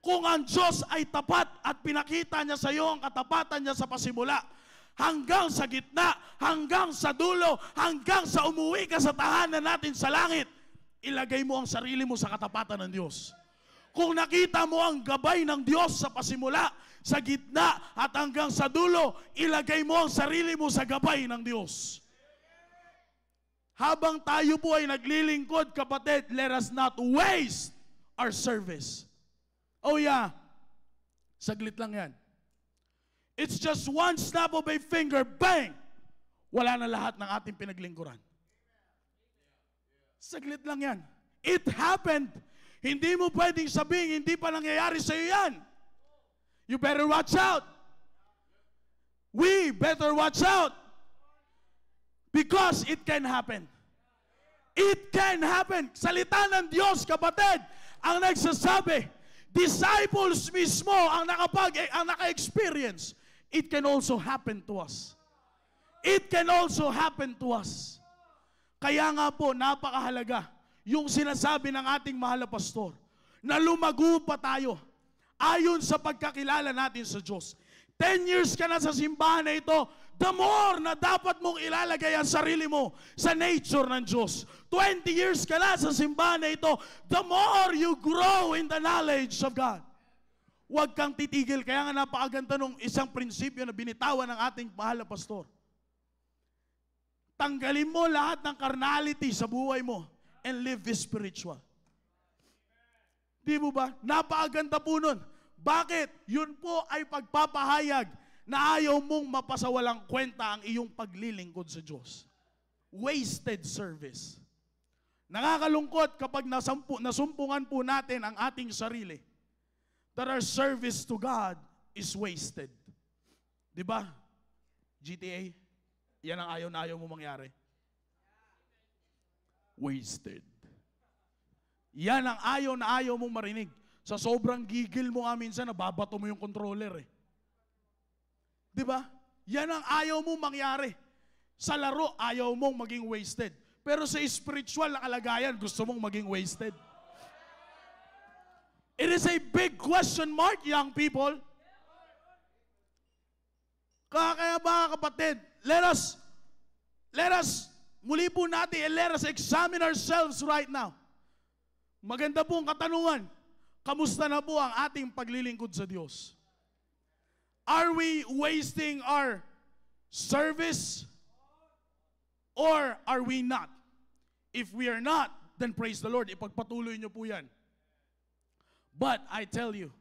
Kung ang Diyos ay tapat at pinakita niya sa iyo ang katapatan niya sa pasimula, hanggang sa gitna, hanggang sa dulo, hanggang sa umuwi ka sa tahanan natin sa langit, ilagay mo ang sarili mo sa katapatan ng Diyos. Kung nakita mo ang gabay ng Diyos sa pasimula, sa gitna at hanggang sa dulo, ilagay mo ang sarili mo sa gabay ng Diyos. Habang tayo po ay naglilingkod, kapatid, let us not waste our service. Oh yeah, saglit lang yan. It's just one snap of a finger, bang! Wala na lahat ng ating pinaglingkuran. Saglit lang yan. It happened. Hindi mo pwedeng sabihin, hindi pa nangyayari sa iyo yan. You better watch out. We better watch out. Because it can happen. It can happen. Salita ng Diyos, kapatid, ang nagsasabi, disciples mismo ang naka-experience. It can also happen to us. It can also happen to us. Kaya nga po, napakahalaga yung sinasabi ng ating mahal na pastor, na lumago pa tayo ayon sa pagkakilala natin sa Diyos. 10 years ka na sa simbahan na ito, the more na dapat mong ilalagay ang sarili mo sa nature ng Diyos. 20 years ka na sa simbahan na ito, the more you grow in the knowledge of God. Huwag kang titigil. Kaya nga napakaganda nung isang prinsipyo na binitawan ng ating mahal na pastor. Tanggalin mo lahat ng carnality sa buhay mo and live spiritual. Di mo ba? Napakaganda po nun. Bakit? Yun po ay pagpapahayag na ayaw mong mapasawalang kwenta ang iyong paglilingkod sa Diyos. Wasted service. Nakakalungkot kapag nasumpungan po natin ang ating sarili that our service to God is wasted. Di ba? GTA, yan ang ayaw na ayaw mo mangyari. Wasted. Yan ang ayaw na ayaw mong marinig. Sa sobrang gigil mo nga minsan, nababato mo yung controller eh. Di ba? Yan ang ayaw mong mangyari. Sa laro, ayaw mong maging wasted. Pero sa spiritual na kalagayan, gusto mong maging wasted. It is a big question mark, young people. Kaya mga kapatid, let us, muli po natin, and let us examine ourselves right now. Maganda po ang katanungan. Kamusta na po ang ating paglilingkod sa Diyos? Are we wasting our service? Or are we not? If we are not, then praise the Lord. Ipagpatuloy nyo po yan. But I tell you,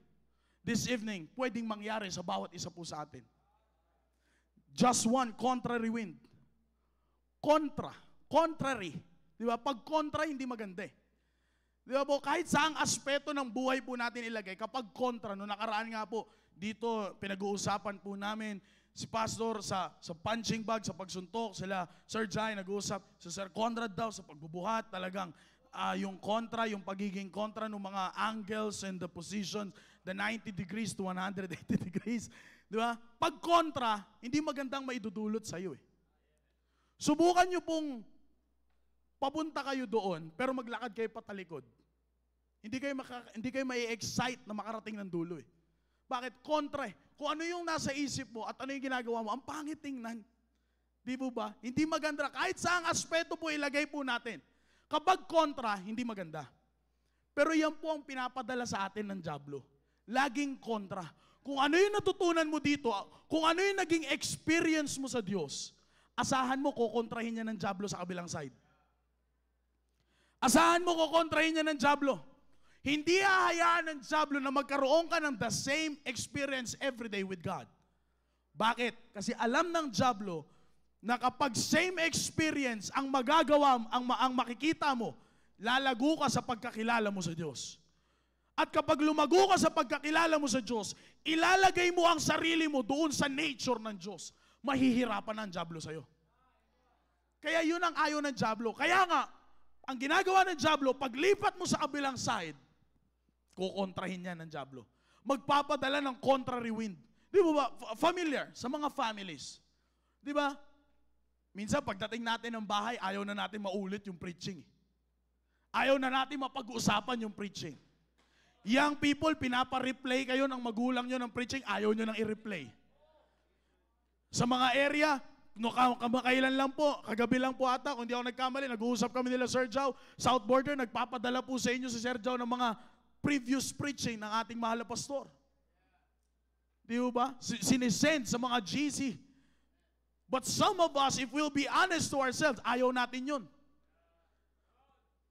this evening, pwedeng mangyari sa bawat isa po sa atin. Just one contrary wind. Contrary. Di ba? Pag kontra, hindi maganda eh. Di ba po, kahit saang aspeto ng buhay po natin ilagay, kapag kontra, no nakaraan nga po, dito pinag-uusapan po namin, si Pastor sa punching bag, sa pagsuntok, sila Sir Jai nag-uusap, si Sir Conrad daw sa pagbubuhat, talagang yung kontra, yung pagiging kontra ng mga angles and the positions, the 90 degrees to 180 degrees. Di ba? Pag kontra, hindi magandang maidudulot sa iyo eh. Subukan nyo pong papunta kayo doon, pero maglakad kayo patalikod. Hindi kayo mai-excite na makarating ng dulo eh. Bakit? Kontra eh. Kung ano yung nasa isip mo at ano yung ginagawa mo, ang pangit tingnan. Di po ba? Hindi maganda. Kahit saang aspeto po ilagay po natin. Kapag kontra, hindi maganda. Pero yan po ang pinapadala sa atin ng dyablo. Laging kontra. Kung ano yung natutunan mo dito, kung ano yung naging experience mo sa Diyos, asahan mo kukontrahin niya ng dyablo sa kabilang side. Asahan mo kukontrahin niya ng dyablo. Hindi hahayaan ng dyablo na magkaroon ka ng the same experience every day with God. Bakit? Kasi alam ng dyablo na kapag same experience ang magagawa, ang makikita mo, lalago ka sa pagkakilala mo sa Diyos. At kapag lumago ka sa pagkakilala mo sa Diyos, ilalagay mo ang sarili mo doon sa nature ng Diyos. Mahihirapan ang dyablo sa'yo. Kaya yun ang ayaw ng dyablo. Kaya nga, ang ginagawa ng dyablo, paglipat mo sa kabilang side, kukontrahin niya ng dyablo. Magpapadala ng contrary wind. Di ba familiar sa mga families? Di ba? Minsan pagdating natin ng bahay, ayaw na natin maulit yung preaching. Ayaw na natin mapag-uusapan yung preaching. Young people, pinapa-replay kayo ng magulang nyo ng preaching, ayaw nyo nang i-replay. Sa mga area, kamakailan lang po, kagabi lang po ata, kung di ako nagkamali, nag-uusap kami nila Sir Jow, South Border, nagpapadala po sa inyo si Sir Jow ng mga previous preaching ng ating mahal na pastor. Di ba? Sinisend sa mga GC. But some of us, if we'll be honest to ourselves, ayaw natin yun.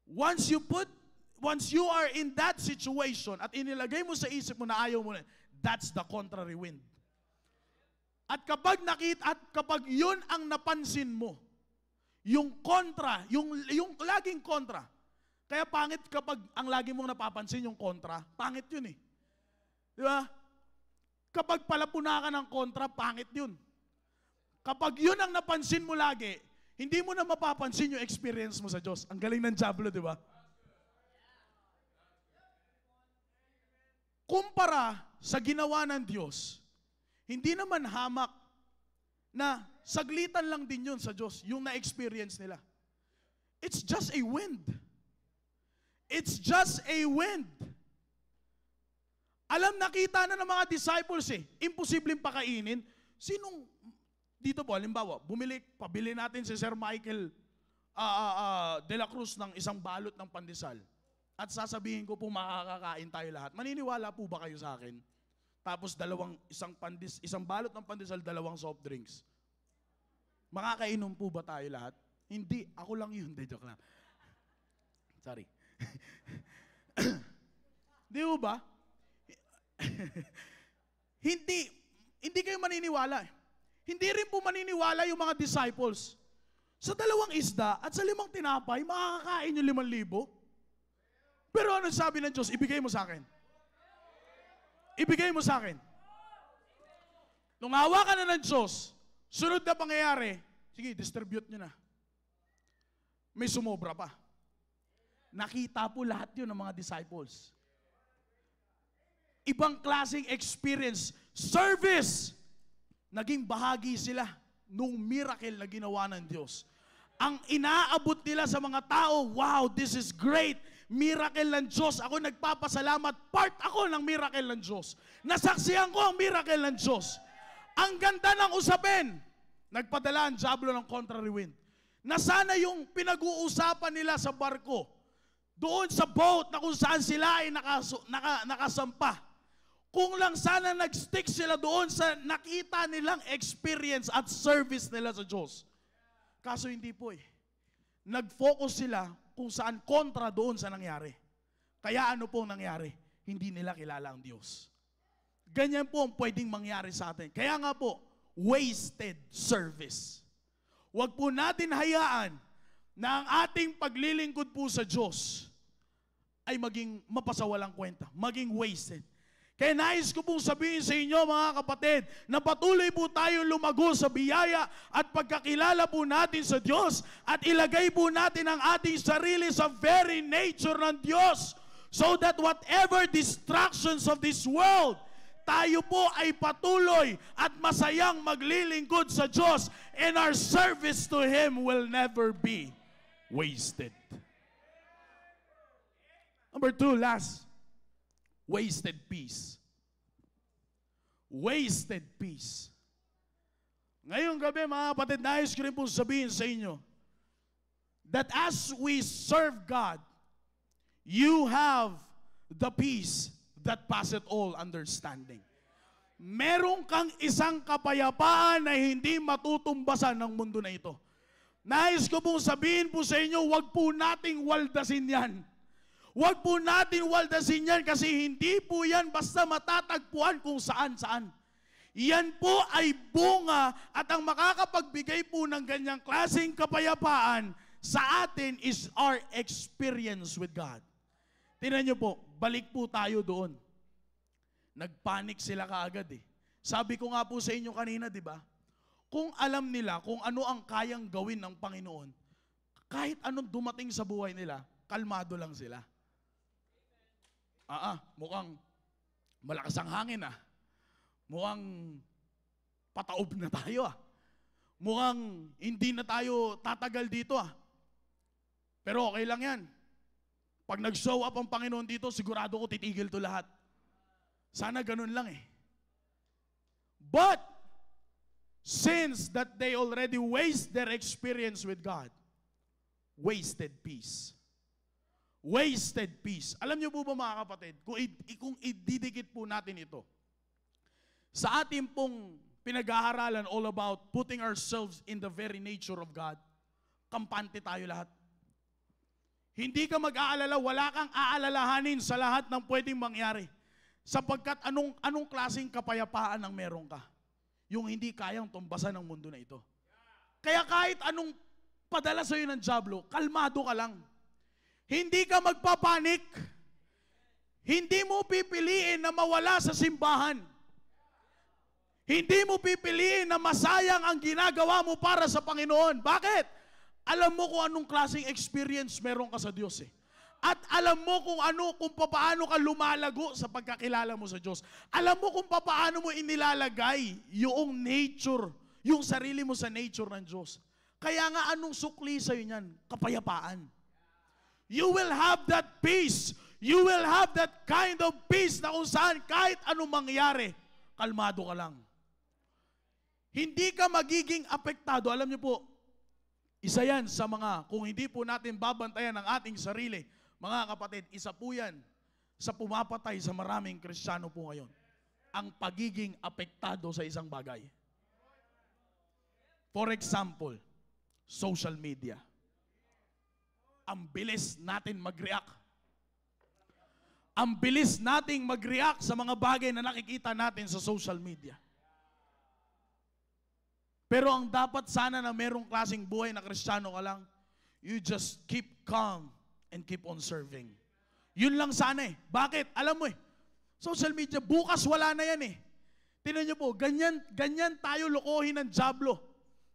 Once you are in that situation at inilagay mo sa isip mo na ayaw mo na, that's the contrary wind. At kapag yun ang napansin mo, yung kontra, yung laging kontra. Kaya pangit kapag ang lagi mong napapansin yung kontra, pangit yun eh. Di ba? Kapag palapuna ka ng kontra, pangit yun. Kapag yun ang napansin mo lagi, hindi mo na mapapansin yung experience mo sa Diyos. Ang galing ng dyablo, di ba? Kumpara sa ginawa ng Diyos, hindi naman hamak na saglitan lang din yun sa Diyos, yung na-experience nila. It's just a wind. It's just a wind. Alam, nakita na ng mga disciples imposibleng pakainin. Sinong, dito po, halimbawa, pabili natin si Sir Michael de la Cruz ng isang balot ng pandesal. At sasabihin ko po makakakain tayo lahat. Maniniwala po ba kayo sa akin? Tapos isang balot ng pandesal, 2 soft drinks. Makakainom po ba tayo lahat? Hindi, ako lang yun. Hindi, joke lang. Sorry. Di ba? Hindi kayo maniniwala. Hindi rin po maniniwala yung mga disciples. Sa 2 isda at sa 5 tinapay, makakakain yung 5,000. Pero ano sabi ng Diyos? Ibigay mo sa akin. Ibigay mo sa akin. Nung hawa ka na ng Diyos, sunod na pangyayari, sige, distribute nyo na. May sumobra pa. Nakita po lahat yun ng mga disciples. Ibang klaseng experience, service. Naging bahagi sila nung miracle na ginawa ng Diyos. Ang inaabot nila sa mga tao, wow, this is great. Miracle ng Diyos. Ako nagpapasalamat. Part ako ng miracle ng Diyos. Nasaksihan ko ang miracle ng Diyos. Ang ganda ng usapin. Nagpadala ang dyablo ng contrary wind. Nasana yung pinag-uusapan nila sa barko. Doon sa boat na kung saan sila ay nakasampa. Kung lang sana nag-stick sila doon sa nakita nilang experience at service nila sa Diyos. Kaso hindi po eh. Nag-focus sila kung saan kontra doon sa nangyari. Kaya ano pong nangyari? Hindi nila kilala ang Diyos. Ganyan po ang pwedeng mangyari sa atin. Kaya nga po, wasted service. Huwag po natin hayaan na ang ating paglilingkod po sa Diyos ay maging mapasawalang kwenta, maging wasted. Kaya nais ko pong sabihin sa inyo mga kapatid, na patuloy po tayong lumago sa biyaya at pagkakilala po natin sa Diyos at ilagay po natin ang ating sarili sa very nature ng Diyos so that whatever distractions of this world, tayo po ay patuloy at masayang maglilingkod sa Diyos and our service to Him will never be wasted. Number 2, last. Wasted peace. Wasted peace. Ngayong gabi, mga kapatid, nais ko rin po sabihin sa inyo that as we serve God, You have the peace that passeth all understanding. Meron kang isang kapayapaan na hindi matutumbasan ng mundo na ito. Nais ko pong sabihin po sa inyo, huwag po nating waldasin yan. Huwag po natin waldasin yan kasi hindi po yan basta matatagpuan kung saan-saan. Yan po ay bunga at ang makakapagbigay po ng ganyang klaseng kapayapaan sa atin is our experience with God. Tingnan niyo po, balik po tayo doon. Nagpanik sila kaagad eh. Sabi ko nga po sa inyo kanina, di ba? Kung alam nila kung ano ang kayang gawin ng Panginoon, kahit anong dumating sa buhay nila, kalmado lang sila. Mukhang malakas ang hangin ah. Mukhang pataob na tayo ah. Mukhang hindi na tayo tatagal dito ah. Pero okay lang yan. Pag nag-show up ang Panginoon dito, sigurado ko titigil to lahat. Sana ganun lang eh. But, since that they already waste their experience with God, wasted peace. Wasted peace. Alam niyo po ba mga kapatid, kung ididikit po natin ito, sa ating pong pinag-aaralan all about putting ourselves in the very nature of God, kampante tayo lahat. Hindi ka mag-aalala, wala kang aalalahanin sa lahat ng pwedeng mangyari. Sapagkat anong klaseng kapayapaan ang meron ka? Yung hindi kayang tumbasan ng mundo na ito. Kaya kahit anong padala sa'yo ng dyablo, kalmado ka lang. Hindi ka magpapanik. Hindi mo pipiliin na mawala sa simbahan. Hindi mo pipiliin na masayang ang ginagawa mo para sa Panginoon. Bakit? Alam mo kung anong klaseng experience meron ka sa Diyos eh. At alam mo kung paano ka lumalago sa pagkakilala mo sa Diyos. Alam mo kung paano mo inilalagay yung nature, yung sarili mo sa nature ng Diyos. Kaya nga anong sukli sa'yo niyan? Kapayapaan. You will have that peace. You will have that kind of peace na kung saan kahit anong mangyari, kalmado ka lang. Hindi ka magiging apektado. Alam niyo po, isa yan sa mga, kung hindi po natin babantayan ang ating sarili, mga kapatid, isa po yan sa pumapatay sa maraming Kristiyano po ngayon. Ang pagiging apektado sa isang bagay. For example, social media. Ang bilis natin mag-react. Ang bilis nating mag-react sa mga bagay na nakikita natin sa social media. Pero ang dapat sana na merong klaseng buhay na Kristiyano ka lang, you just keep calm and keep on serving. Yun lang sana eh. Bakit? Alam mo eh, social media, bukas wala na yan eh. Tingnan niyo po, ganyan tayo lokohin ng dyablo.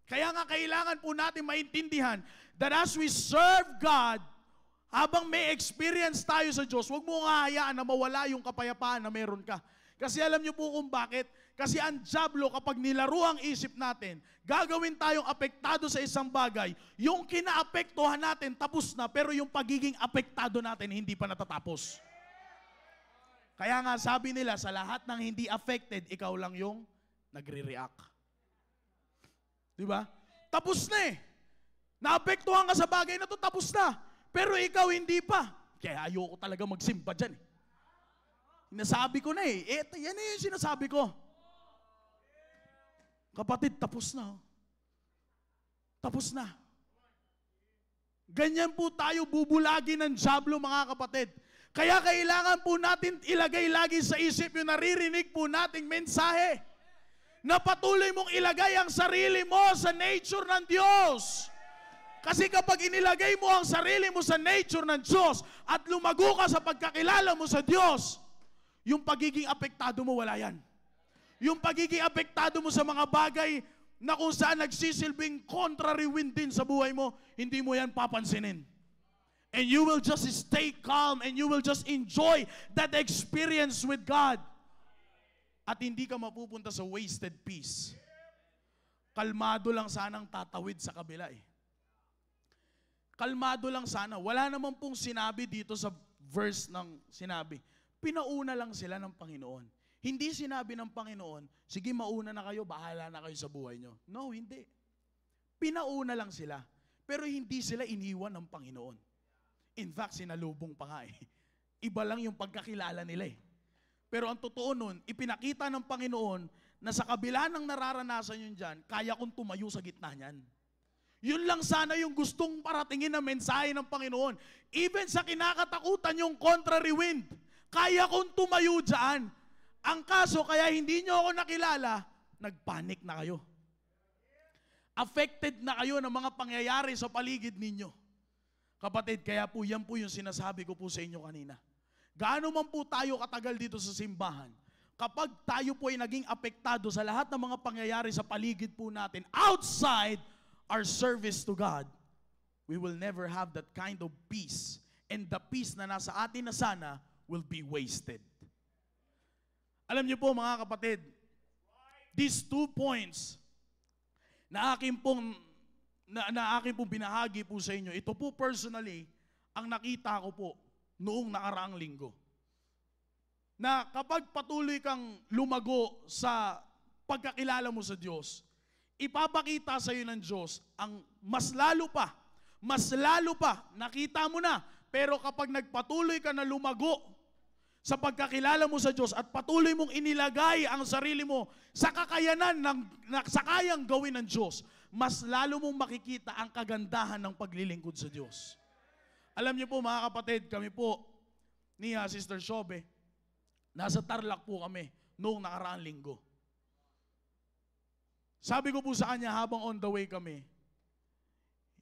Kaya nga kailangan po natin maintindihan that as we serve God, habang may experience tayo sa Diyos, huwag mo nga hayaan na mawala yung kapayapaan na meron ka. Kasi alam niyo po kung bakit? Kasi ang dyablo, kapag nilaro ang isip natin, gagawin tayong apektado sa isang bagay, yung kinaapektuhan natin tapos na, pero yung pagiging apektado natin hindi pa natatapos. Kaya nga sabi nila, sa lahat ng hindi affected, ikaw lang yung nagre-react. Diba? Tapos na eh. Naapektuhan ka sa bagay na to, tapos na. Pero ikaw hindi pa. Kaya ayoko talaga magsimba dyan eh. Sinasabi ko na eh. Yan yung sinasabi ko. Kapatid, tapos na. Tapos na. Ganyan po tayo bubulagi ng dyablo, mga kapatid. Kaya kailangan po natin ilagay lagi sa isip yung naririnig po nating mensahe. Na patuloy mong ilagay ang sarili mo sa nature ng Diyos. Kasi kapag inilagay mo ang sarili mo sa nature ng Diyos at lumago ka sa pagkakilala mo sa Diyos, yung pagiging apektado mo, wala yan. Yung pagiging apektado mo sa mga bagay na kung saan nagsisilbing contrary wind din sa buhay mo, hindi mo yan papansinin. And you will just stay calm and you will just enjoy that experience with God. At hindi ka mapupunta sa wasted peace. Kalmado lang sanang tatawid sa kabila eh. Kalmado lang sana. Wala naman pong sinabi dito sa verse ng sinabi. Pinauna lang sila ng Panginoon. Hindi sinabi ng Panginoon, sige mauna na kayo, bahala na kayo sa buhay nyo. No, hindi. Pinauna lang sila. Pero hindi sila iniwan ng Panginoon. In fact, sinalubong pa nga eh. Iba lang yung pagkakilala nila eh. Pero ang totoo nun, ipinakita ng Panginoon na sa kabila ng nararanasan yun dyan, kaya kong tumayo sa gitna niyan. Yun lang sana yung gustong paratingin na mensahe ng Panginoon. Even sa kinakatakutan yung contrary wind, kaya kong tumayo dyan. Ang kaso, kaya hindi nyo ako nakilala, nagpanik na kayo. Affected na kayo ng mga pangyayari sa paligid ninyo. Kapatid, kaya po yan po yung sinasabi ko po sa inyo kanina. Gaano man po tayo katagal dito sa simbahan, kapag tayo po ay naging apektado sa lahat ng mga pangyayari sa paligid po natin, outside our service to God, we will never have that kind of peace. And the peace na nasa atin na sana will be wasted. Alam niyo po mga kapatid, these 2 points na aking pong binahagi po sa inyo, ito po personally, ang nakita ko po noong nakaraang linggo. Na kapag patuloy kang lumago sa pagkakilala mo sa Diyos, ipapakita sa iyo ng Diyos ang mas lalo pa, nakita mo na, pero kapag nagpatuloy ka na lumago sa pagkakilala mo sa Diyos at patuloy mong inilagay ang sarili mo sa kakayanan sa kayang gawin ng Diyos, mas lalo mong makikita ang kagandahan ng paglilingkod sa Diyos. Alam niyo po mga kapatid, kami po ni Sister Shobe, nasa Tarlac po kami noong nakaraang linggo. Sabi ko po sa kanya habang on the way kami,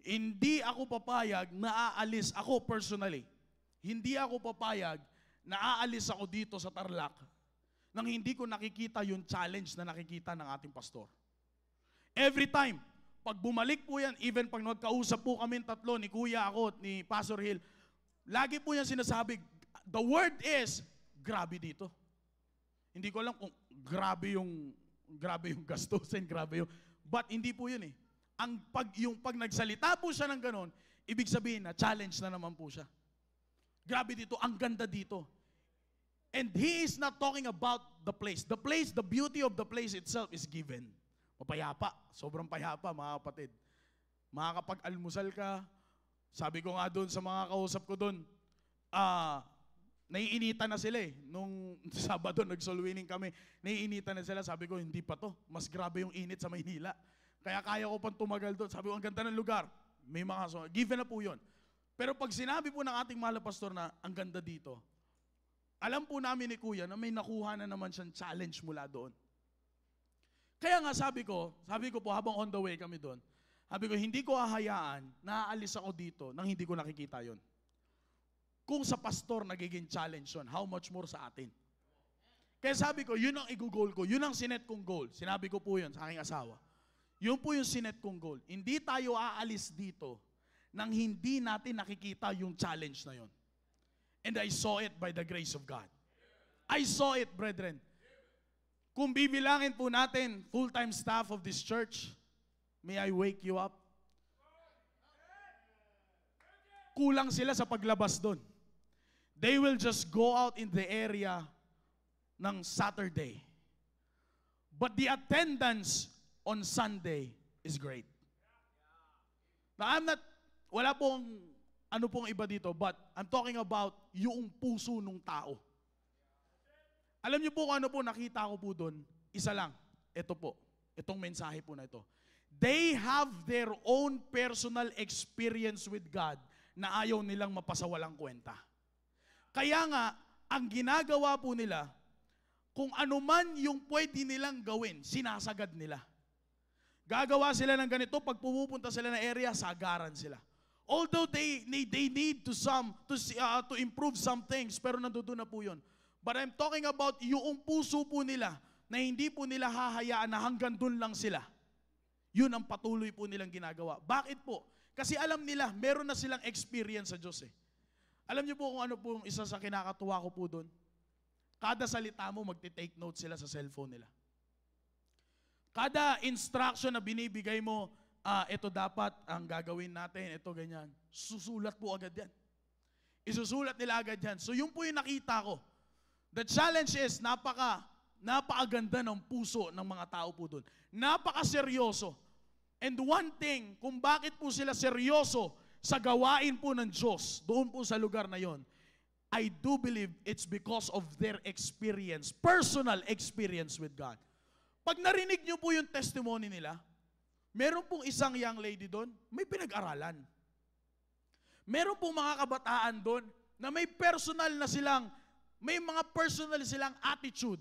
hindi ako papayag na aalis, ako personally, hindi ako papayag na aalis ako dito sa Tarlac nang hindi ko nakikita yung challenge na nakikita ng ating pastor. Every time, pag bumalik po yan, even pag nagkausap po kami tatlo, ni Kuya ako at ni Pastor Hill, lagi po yan sinasabi, the word is, grabe dito. Hindi ko alam kung grabe yung gastusin, but hindi po yun eh. Yung pag nagsalita po siya ng ganon, ibig sabihin na challenge na naman po siya. Grabe dito, ang ganda dito. And he is not talking about the place. The place, the beauty of the place itself is given. Mapayapa, sobrang payapa mga kapatid. Makakapag-almusal ka, sabi ko nga doon sa mga kausap ko doon, naiinitan na sila eh. Nung Sabado nag-soul winning kami, naiinitan na sila. Sabi ko, hindi pa to. Mas grabe yung init sa Maynila. Kaya kaya ko pang tumagal doon. Sabi ko, ang ganda ng lugar. May mga given na po yun. Pero pag sinabi po ng ating mahal na pastor na ang ganda dito, alam po namin ni Kuya na may nakuha na naman siyang challenge mula doon. Kaya nga sabi ko po habang on the way kami doon, sabi ko, hindi ko hahayaan na aalis ako dito nang hindi ko nakikita yon. Kung sa pastor nagiging challenge yun, how much more sa atin? Kaya sabi ko, yun ang i-goal ko, yun ang sinet kong goal. Sinabi ko po yun sa aking asawa. Yun po yung sinet kong goal. Hindi tayo aalis dito nang hindi natin nakikita yung challenge na yun. And I saw it by the grace of God. I saw it, brethren. Kung bibilangin po natin, full-time staff of this church, may I wake you up? Kulang sila sa paglabas doon. They will just go out in the area ng Saturday. But the attendance on Sunday is great. Now, wala pong ano pong iba dito, but I'm talking about yung puso ng tao. Alam niyo po kung ano po nakita ko po doon? Isa lang. Ito po. Itong mensahe po na ito. They have their own personal experience with God na ayaw nilang mapasawalang kwenta. Kaya nga, ang ginagawa po nila, kung ano man yung pwede nilang gawin, sinasagad nila. Gagawa sila ng ganito, pag pumupunta sila na area, sagaran sila. Although they need to improve some things, pero nandoon na po yun. But I'm talking about yung puso po nila na hindi po nila hahayaan na hanggang doon lang sila. Yun ang patuloy po nilang ginagawa. Bakit po? Kasi alam nila, meron na silang experience sa Diyos eh. Alam niyo po kung ano po yung isa sa kinakatuwa ko po doon? Kada salita mo, magti-take note sila sa cellphone nila. Kada instruction na binibigay mo, ito dapat ang gagawin natin, ito ganyan. Susulat po agad yan. Isusulat nila agad yan. So yun po yung nakita ko. The challenge is, napakaganda ng puso ng mga tao po doon. Napakaseryoso. And one thing, kung bakit po sila seryoso sa gawain po ng Diyos, doon po sa lugar na yon, I do believe it's because of their experience, personal experience with God. Pag narinig nyo po yung testimony nila, meron pong isang young lady doon, may pinag-aralan. Meron pong mga kabataan doon na may mga personal silang attitude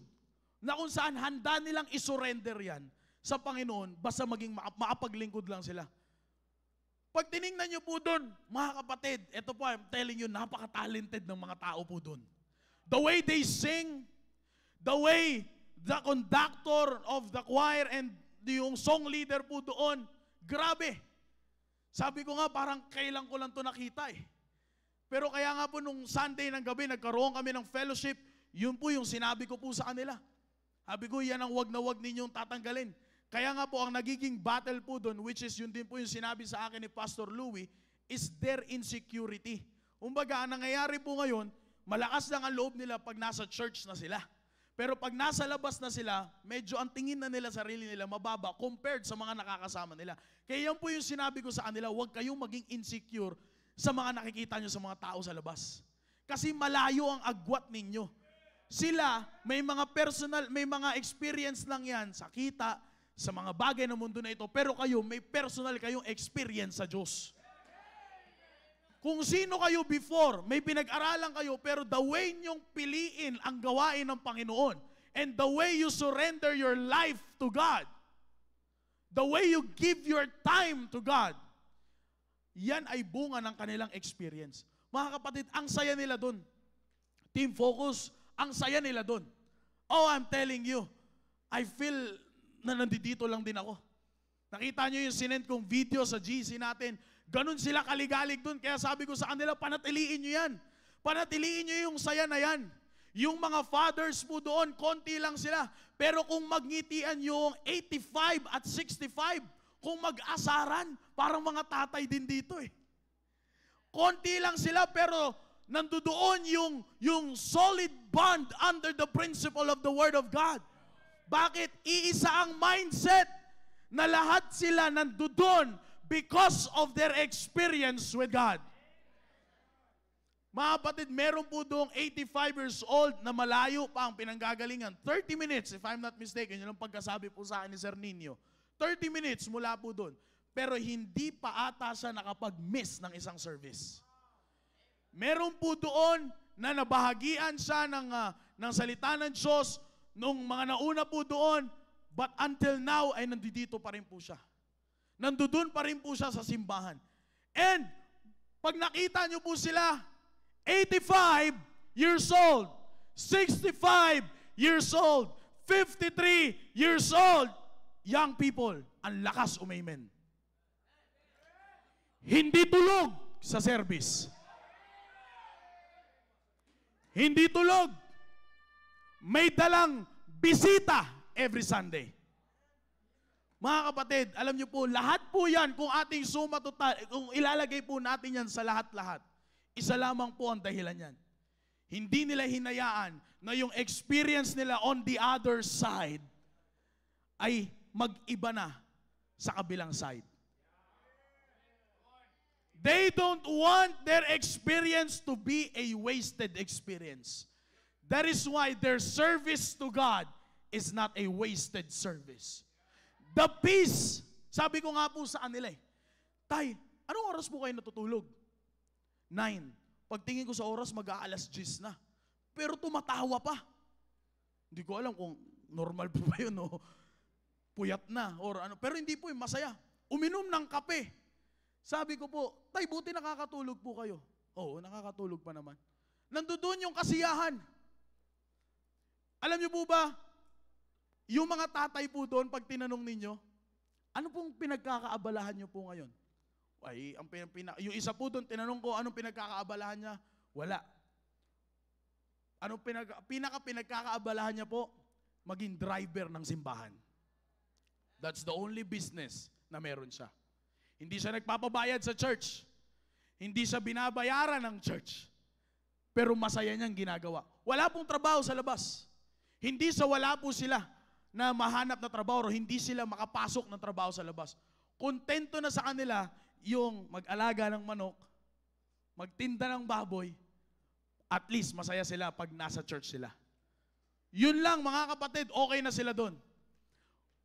na kung saan handa nilang isurrender yan sa Panginoon basta maging makapaglingkod lang sila. Pag tiningnan nyo po doon, mga kapatid, ito po, I'm telling you, napaka-talented ng mga tao po doon. The way they sing, the way the conductor of the choir and yung song leader po doon, grabe. Sabi ko nga, parang kailan ko lang to nakita eh. Pero kaya nga po nung Sunday ng gabi, nagkaroon kami ng fellowship, yun po yung sinabi ko po sa kanila. Sabi ko, yan ang wag na wag ninyong tatanggalin. Kaya nga po, ang nagiging battle po doon, which is yun din po yung sinabi sa akin ni Pastor Louie, is their insecurity. Kumbaga, ang nangyayari po ngayon, malakas lang ang loob nila pag nasa church na sila. Pero pag nasa labas na sila, medyo ang tingin na nila sarili nila mababa compared sa mga nakakasama nila. Kaya yan po yung sinabi ko sa kanila, huwag kayong maging insecure sa mga nakikita nyo sa mga tao sa labas. Kasi malayo ang agwat ninyo. Sila, may mga personal, may mga experience lang yan sa kita, sa mga bagay ng mundo na ito. Pero kayo, may personal kayong experience sa Diyos. Kung sino kayo before, may pinag-aralan kayo, pero the way nyong piliin ang gawain ng Panginoon, and the way you surrender your life to God, the way you give your time to God, yan ay bunga ng kanilang experience. Mga kapatid, ang saya nila dun. Team Focus, ang saya nila dun. Oh, I'm telling you, I feel na nandito lang din ako. Nakita nyo yung sinend kong video sa GC natin, ganun sila kaligalig dun. Kaya sabi ko sa kanila, panatiliin nyo yan. Panatiliin nyo yung saya na yan. Yung mga fathers po doon, konti lang sila. Pero kung magngitian yung 85 at 65, kung mag-asaran, parang mga tatay din dito eh. Konti lang sila pero nandoon yung solid bond under the principle of the Word of God. Bakit? Iisa ang mindset na lahat sila nandoon because of their experience with God. Mga kapatid, meron po doong 85 years old na malayo pa ang pinanggagalingan. 30 minutes, if I'm not mistaken, yun ang pagkasabi po sa akin ni Sir Nino. 30 minutes mula po doon. Pero hindi pa ata siya nakapag-miss ng isang service. Meron po doon na nabahagian siya ng salita ng Diyos nung mga nauna po doon, but until now ay nandito pa rin po siya. Nandoon pa rin po siya sa simbahan. And pag nakita nyo po sila, 85 years old, 65 years old, 53 years old, young people, ang lakas umamen. Hindi tulog sa service. Hindi tulog. May dalang bisita every Sunday. Mga kapatid, alam niyo po, lahat po yan, kung ating suma total, kung ilalagay po natin yan sa lahat-lahat, isa lamang po ang dahilan yan. Hindi nila hinayaan na yung experience nila on the other side ay mag-iba na sa kabilang side. They don't want their experience to be a wasted experience. That is why their service to God is not a wasted service. The peace, sabi ko nga po sa kanila eh, Tay, anong oras po kayo natutulog? 9. Pagtingin ko sa oras, mag-aalas 10 na. Pero tumatawa pa. Hindi ko alam kung normal po ba yun o puyat na or ano. Pero hindi po, masaya. Uminom ng kape. Sabi ko po, Tay, buti nakakatulog po kayo. Oo, nakakatulog pa naman. Nandoon yung kasiyahan. Alam niyo po ba, yung mga tatay po doon, pag tinanong ninyo, ano pong pinagkakaabalahan niyo po ngayon? Ay, yung isa po doon, tinanong ko, anong pinagkakaabalahan niya? Wala. Anong pinagkakaabalahan niya po? Maging driver ng simbahan. That's the only business na meron siya. Hindi siya nagpapabayad sa church. Hindi siya binabayaran ng church. Pero masaya niyang ginagawa. Wala pong trabaho sa labas. Hindi sa wala po sila na mahanap na trabaho o hindi sila makapasok ng trabaho sa labas. Kontento na sa kanila yung mag-alaga ng manok, magtinda ng baboy, at least masaya sila pag nasa church sila. Yun lang mga kapatid, okay na sila doon.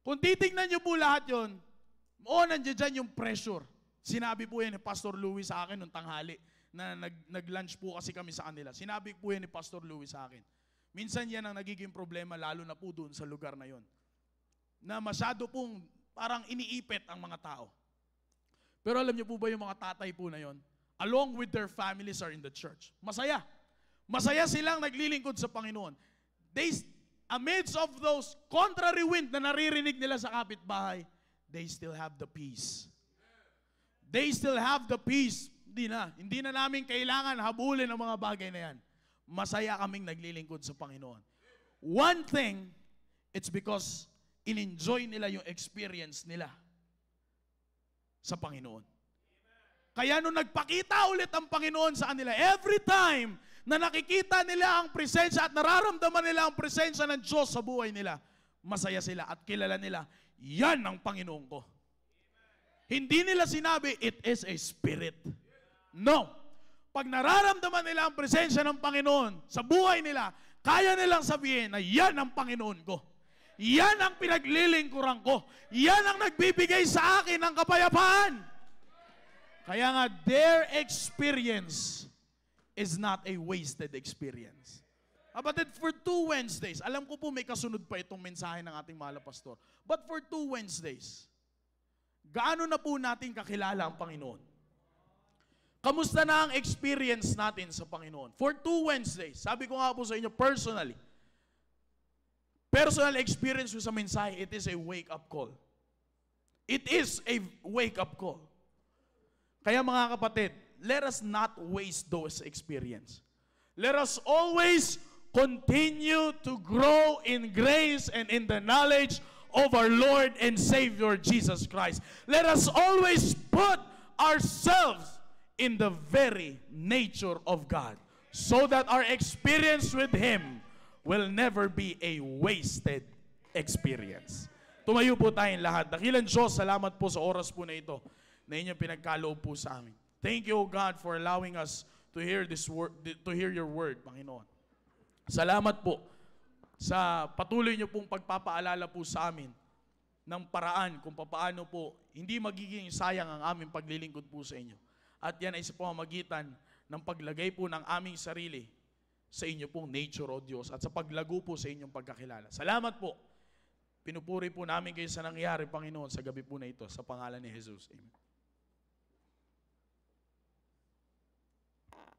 Kung titingnan nyo po lahat yun, nandiyan dyan yung pressure. Sinabi po yan ni Pastor Louis sa akin nung tanghali na nag-lunch po kasi kami sa kanila. Sinabi po yan ni Pastor Louis sa akin. Minsan yan ang nagiging problema lalo na po doon sa lugar na yon. Na masyado pong parang iniipit ang mga tao. Pero alam niyo po ba yung mga tatay po na yon, along with their families are in the church. Masaya. Masaya silang naglilingkod sa Panginoon. They, amidst of those contrary wind na naririnig nila sa kapitbahay, they still have the peace. They still have the peace. Hindi na namin kailangan habulin ang mga bagay na yan. Masaya kaming naglilingkod sa Panginoon. One thing, it's because in-enjoy nila yung experience nila sa Panginoon. Kaya nung nagpakita ulit ang Panginoon sa kanila, every time na nakikita nila ang presensya at nararamdaman nila ang presensya ng Diyos sa buhay nila, masaya sila at kilala nila, yan ang Panginoon ko. Hindi nila sinabi, it is a spirit. No. Pag nararamdaman nila ang presensya ng Panginoon sa buhay nila, kaya nilang sabihin na yan ang Panginoon ko. Yan ang pinaglilingkuran ko. Yan ang nagbibigay sa akin ng kapayapaan. Kaya nga, their experience is not a wasted experience. Kapatid, for 2 Wednesdays, alam ko po may kasunod pa itong mensahe ng ating mahal na pastor. But for 2 Wednesdays, gaano na po natin kakilala ang Panginoon? Kamusta na ang experience natin sa Panginoon? For 2 Wednesdays, sabi ko nga po sa inyo personally, personal experience ko sa mensahe, it is a wake-up call. It is a wake-up call. Kaya mga kapatid, let us not waste those experience. Let us always continue to grow in grace and in the knowledge of our Lord and Savior Jesus Christ. Let us always put ourselves in the very nature of God so that our experience with Him will never be a wasted experience. Tumayo po tayong lahat. Dakilang Diyos, salamat po sa oras po na ito na inyong pinagkaloob po sa amin. Thank you, O God, for allowing us to hear this word, to hear your word, Panginoon. Salamat po sa patuloy niyo pong pagpapaalala po sa amin ng paraan kung paano po hindi magiging sayang ang aming paglilingkod po sa inyo. At yan ay sa pamamagitan ng paglagay po ng aming sarili sa inyo pong nature, O Diyos, at sa paglago po sa inyong pagkakilala. Salamat po. Pinupuri po namin kayo sa nangyari, Panginoon, sa gabi po na ito, sa pangalan ni Jesus. Amen.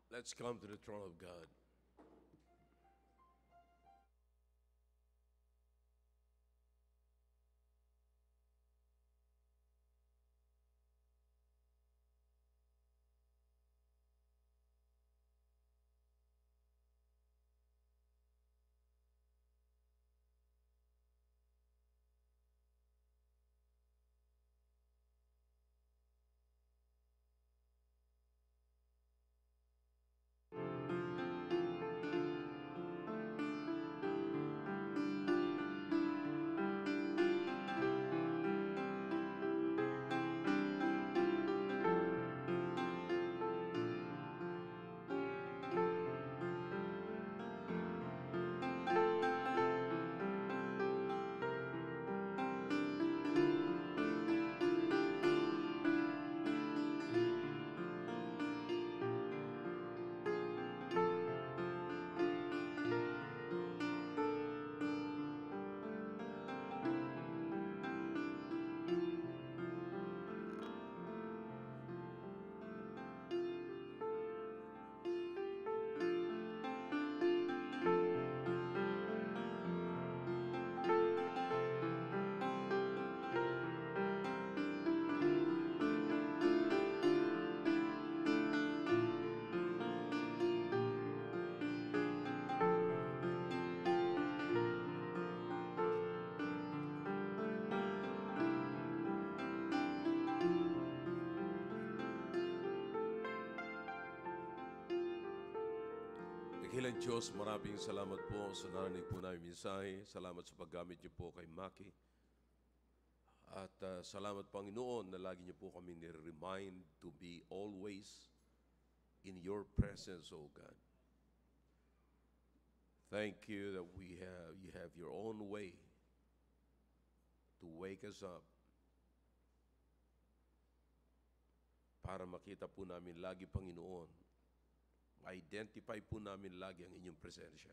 Let's come to the throne of God. Dakilang Diyos, maraming salamat po sa narinig po namin mensahe. Salamat sa paggamit niyo po kay Maki. At salamat Panginoon na lagi niyo po kami nire-remind to be always in your presence, O God. Thank you that you have your own way to wake us up para makita po namin lagi, Panginoon, ma-identify po namin lagi ang inyong presensya.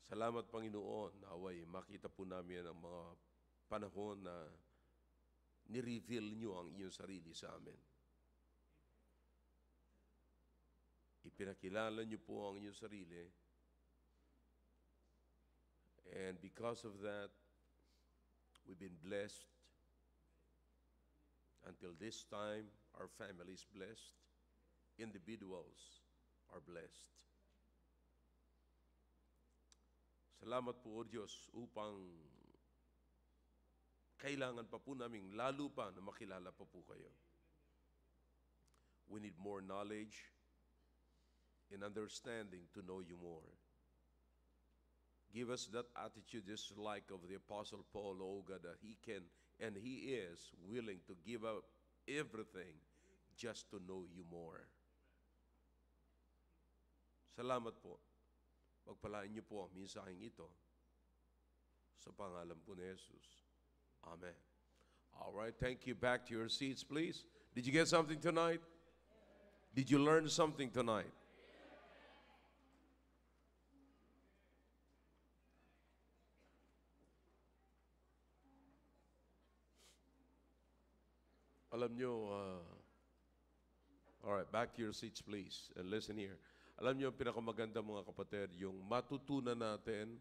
Salamat, Panginoon, naway makita po namin ang mga panahon na ni-reveal nyo ang inyong sarili sa amin. Ipinakilala nyo po ang inyong sarili. And because of that, we've been blessed. Until this time, our family is blessed. Individuals are blessed. Salamat po, O Diyos, upang kailangan pa po namin lalo pa na makilala pa po kayo. We need more knowledge and understanding to know you more. Give us that attitude just like of the Apostle Paul, O God, that he can and he is willing to give up everything just to know you more. Salamat po. Pagpalain niyo po ang mensaheng ito sa pangalan po ni Jesus. Amen. All right, thank you. Back to your seats, please. Did you get something tonight? Did you learn something tonight? Alam nyo, all right, back to your seats, please, and listen here. Alam niyo, pinakamaganda mga kapatid, yung matutunan natin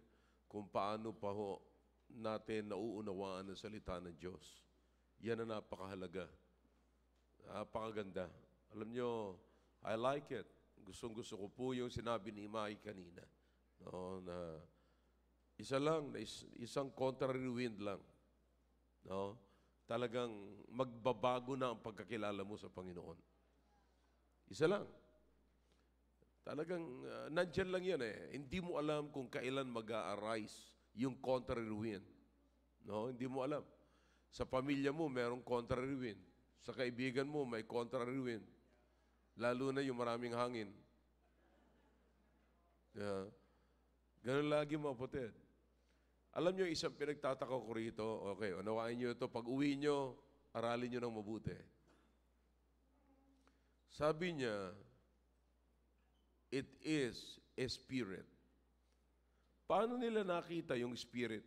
kung paano pa ho natin nauunawaan ang salita ng Diyos. Yan ang napakahalaga. Napakaganda. Alam niyo, I like it. Gustong-gusto ko po yung sinabi ni Mai kanina. No, na isa lang, isang contrary wind lang. No? Talagang magbabago na ang pagkakilala mo sa Panginoon. Isa lang. Talagang nandyan lang yan eh. Hindi mo alam kung kailan mag-a-arise yung contrary wind. No? Hindi mo alam. Sa pamilya mo, mayroong contrary wind. Sa kaibigan mo, may contrary wind. Lalo na yung maraming hangin. Yeah. Ganun lagi mga kapatid. Alam nyo, isang pinagtataka ko rito, okay, unawain nyo ito, pag uwi nyo, aralin nyo ng mabuti. Sabi niya, it is a spirit. Paano nila nakita yung spirit?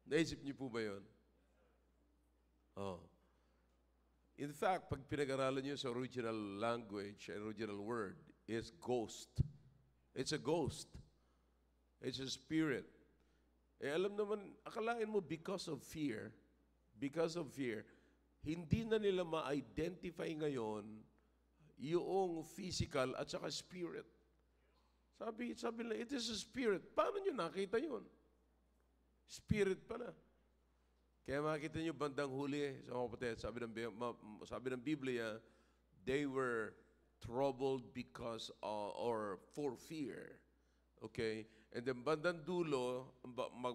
Naisip niyo po ba yun? Oh. In fact, pag pinag-aralan niyo sa original language, original word, is ghost. It's a ghost. It's a spirit. Eh alam naman, akalain mo because of fear, hindi na nila ma-identify ngayon yung physical at saka spirit. Sabi nila, it is a spirit. Paano nyo nakita yun? Spirit pala. Kaya makikita nyo bandang huli, sa mga kapatid, sabi ng Biblia, they were troubled because or for fear. Okay? And then bandang dulo,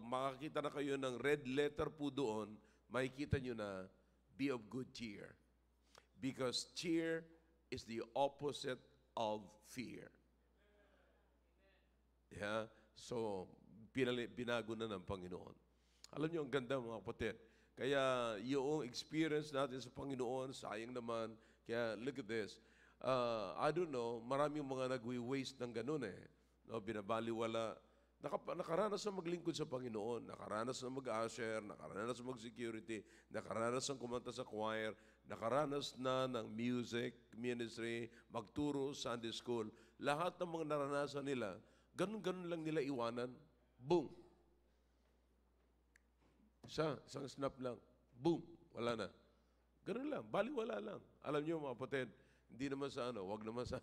makakita na kayo ng red letter po doon, makikita nyo na, be of good cheer. Because cheer is the opposite of fear. Yeah? So, binago na ng Panginoon. Alam niyo, ang ganda mga kapatid. Kaya yung experience natin sa Panginoon, sayang naman. Kaya look at this. I don't know, maraming mga nagwi-waste ng ganun eh. No, binabaliwala. Nakaranas na maglingkod sa Panginoon, nakaranas na mag-usher, nakaranas na mag-security, nakaranas na kumanta sa choir, nakaranas na ng music ministry, magturo Sunday school. Lahat ng mga naranasan nila, ganun-ganun lang nila iwanan. Boom! Isang snap lang. Boom! Wala na. Ganun lang, baliwala lang. Alam niyo mga kapatid, hindi naman sa wag naman sa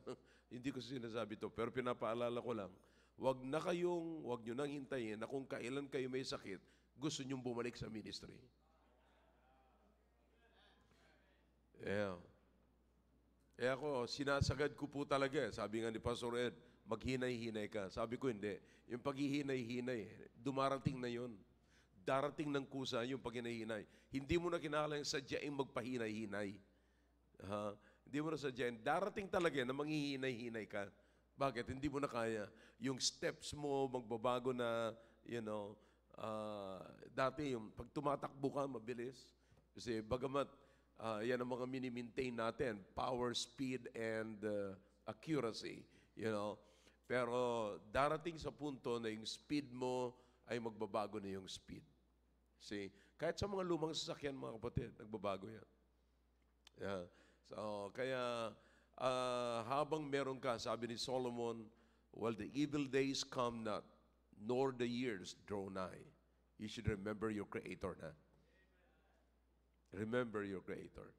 hindi ko sinasabi to, pero pinapaalala ko lang, wag nyo nang hintayin na kung kailan kayo may sakit, gusto nyong bumalik sa ministry. Yeah. Eh ako, sinasagad ko po talaga. Sabi nga ni Pastor Ed, maghinay-hinay ka. Sabi ko, hindi. Yung paghihinay-hinay, dumarating na yun. Darating ng kusa yung paghinay-hinay. Hindi mo na kinakailangan sadyaing magpahinay-hinay. Hindi mo na sadyain. Darating talaga na manghihinay-hinay ka. Bakit? Hindi mo na kaya. Yung steps mo magbabago na, dati yung pag tumatakbo ka, mabilis. Kasi bagamat yan ang mga mini-maintain natin, power, speed, and accuracy. Pero darating sa punto na yung speed mo ay magbabago na yung speed. See? Kahit sa mga lumang sasakyan, mga kapatid, nagbabago yan. Yeah. So, kaya habang meron ka, sabi ni Solomon, well, the evil days come not, nor the years draw nigh. You should remember your Creator na. Remember your Creator.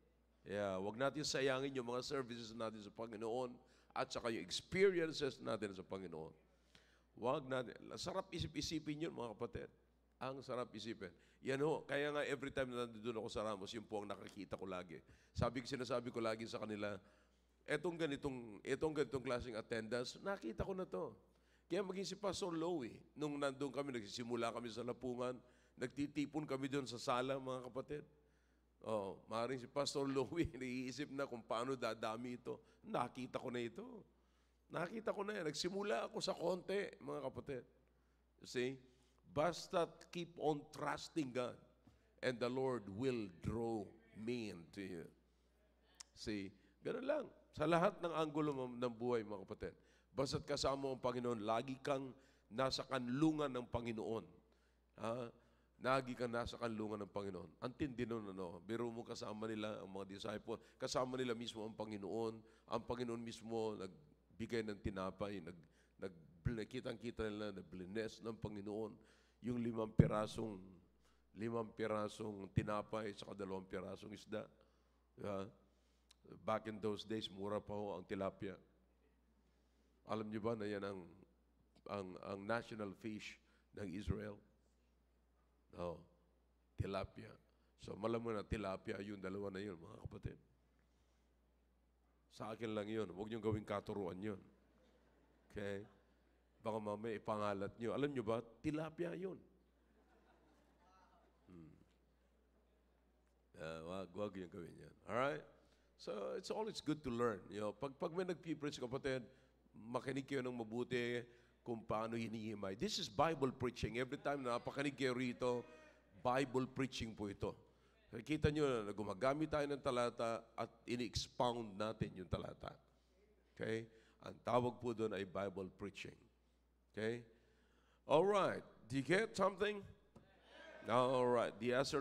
Yeah, wag natin sayangin yung mga services natin sa Panginoon at saka yung experiences natin sa Panginoon. Wag natin. Sarap isip-isipin yun, mga kapatid. Ang sarap isipin. Yan ho, kaya nga every time na nandun ako sa Ramos, yun po ang nakikita ko lagi. Sinasabi ko lagi sa kanila, etong ganitong klaseng attendance, nakita ko na to. Kaya maging si Pastor Louie, nung nandun kami, nagsisimula kami sa Lapungan, nagtitipon kami doon sa sala, mga kapatid. Maaaring si Pastor Louie, naiisip na kung paano dadami ito. Nakita ko na ito. Nakita ko na yan. Nagsimula ako sa konti, mga kapatid. You see? Basta keep on trusting God and the Lord will draw men to you. See? Ganun lang. Sa lahat ng anggulo ng buhay, mga kapatid. Basta't kasama ang Panginoon, lagi kang nasa kanlungan ng Panginoon. Lagi kang nasa kanlungan ng Panginoon. Ang tindi nun, biro mo kasama nila ang mga disciple, kasama nila mismo ang Panginoon. Ang Panginoon mismo nagbigay ng tinapay, kitang-kita nila na bless ng Panginoon yung 5 pirasong tinapay at 2 pirasong isda. Back in those days, mura pa ho ang tilapia. Alam niyo ba na yan ang national fish ng Israel? Tilapia. So, malam mo na tilapia, yung 2 na yun, mga kapatid. Sa akin lang yun. Huwag niyong gawing katuruan yun. Okay? Baka mamaya ipangalat niyo. Alam niyo ba, tilapia yun. Wag yung gawin yan. Alright? So, it's always good to learn. Pag may nag-preach, kapatid, makinig kayo ng mabuti kung paano hinihimay. This is Bible preaching. Every time na napakinig kayo rito, Bible preaching po ito. Kita nyo na gumagamit tayo ng talata at ini-expound natin yung talata. Okay? Ang tawag po doon ay Bible preaching. Okay? All right. Do you get something? All right. The answer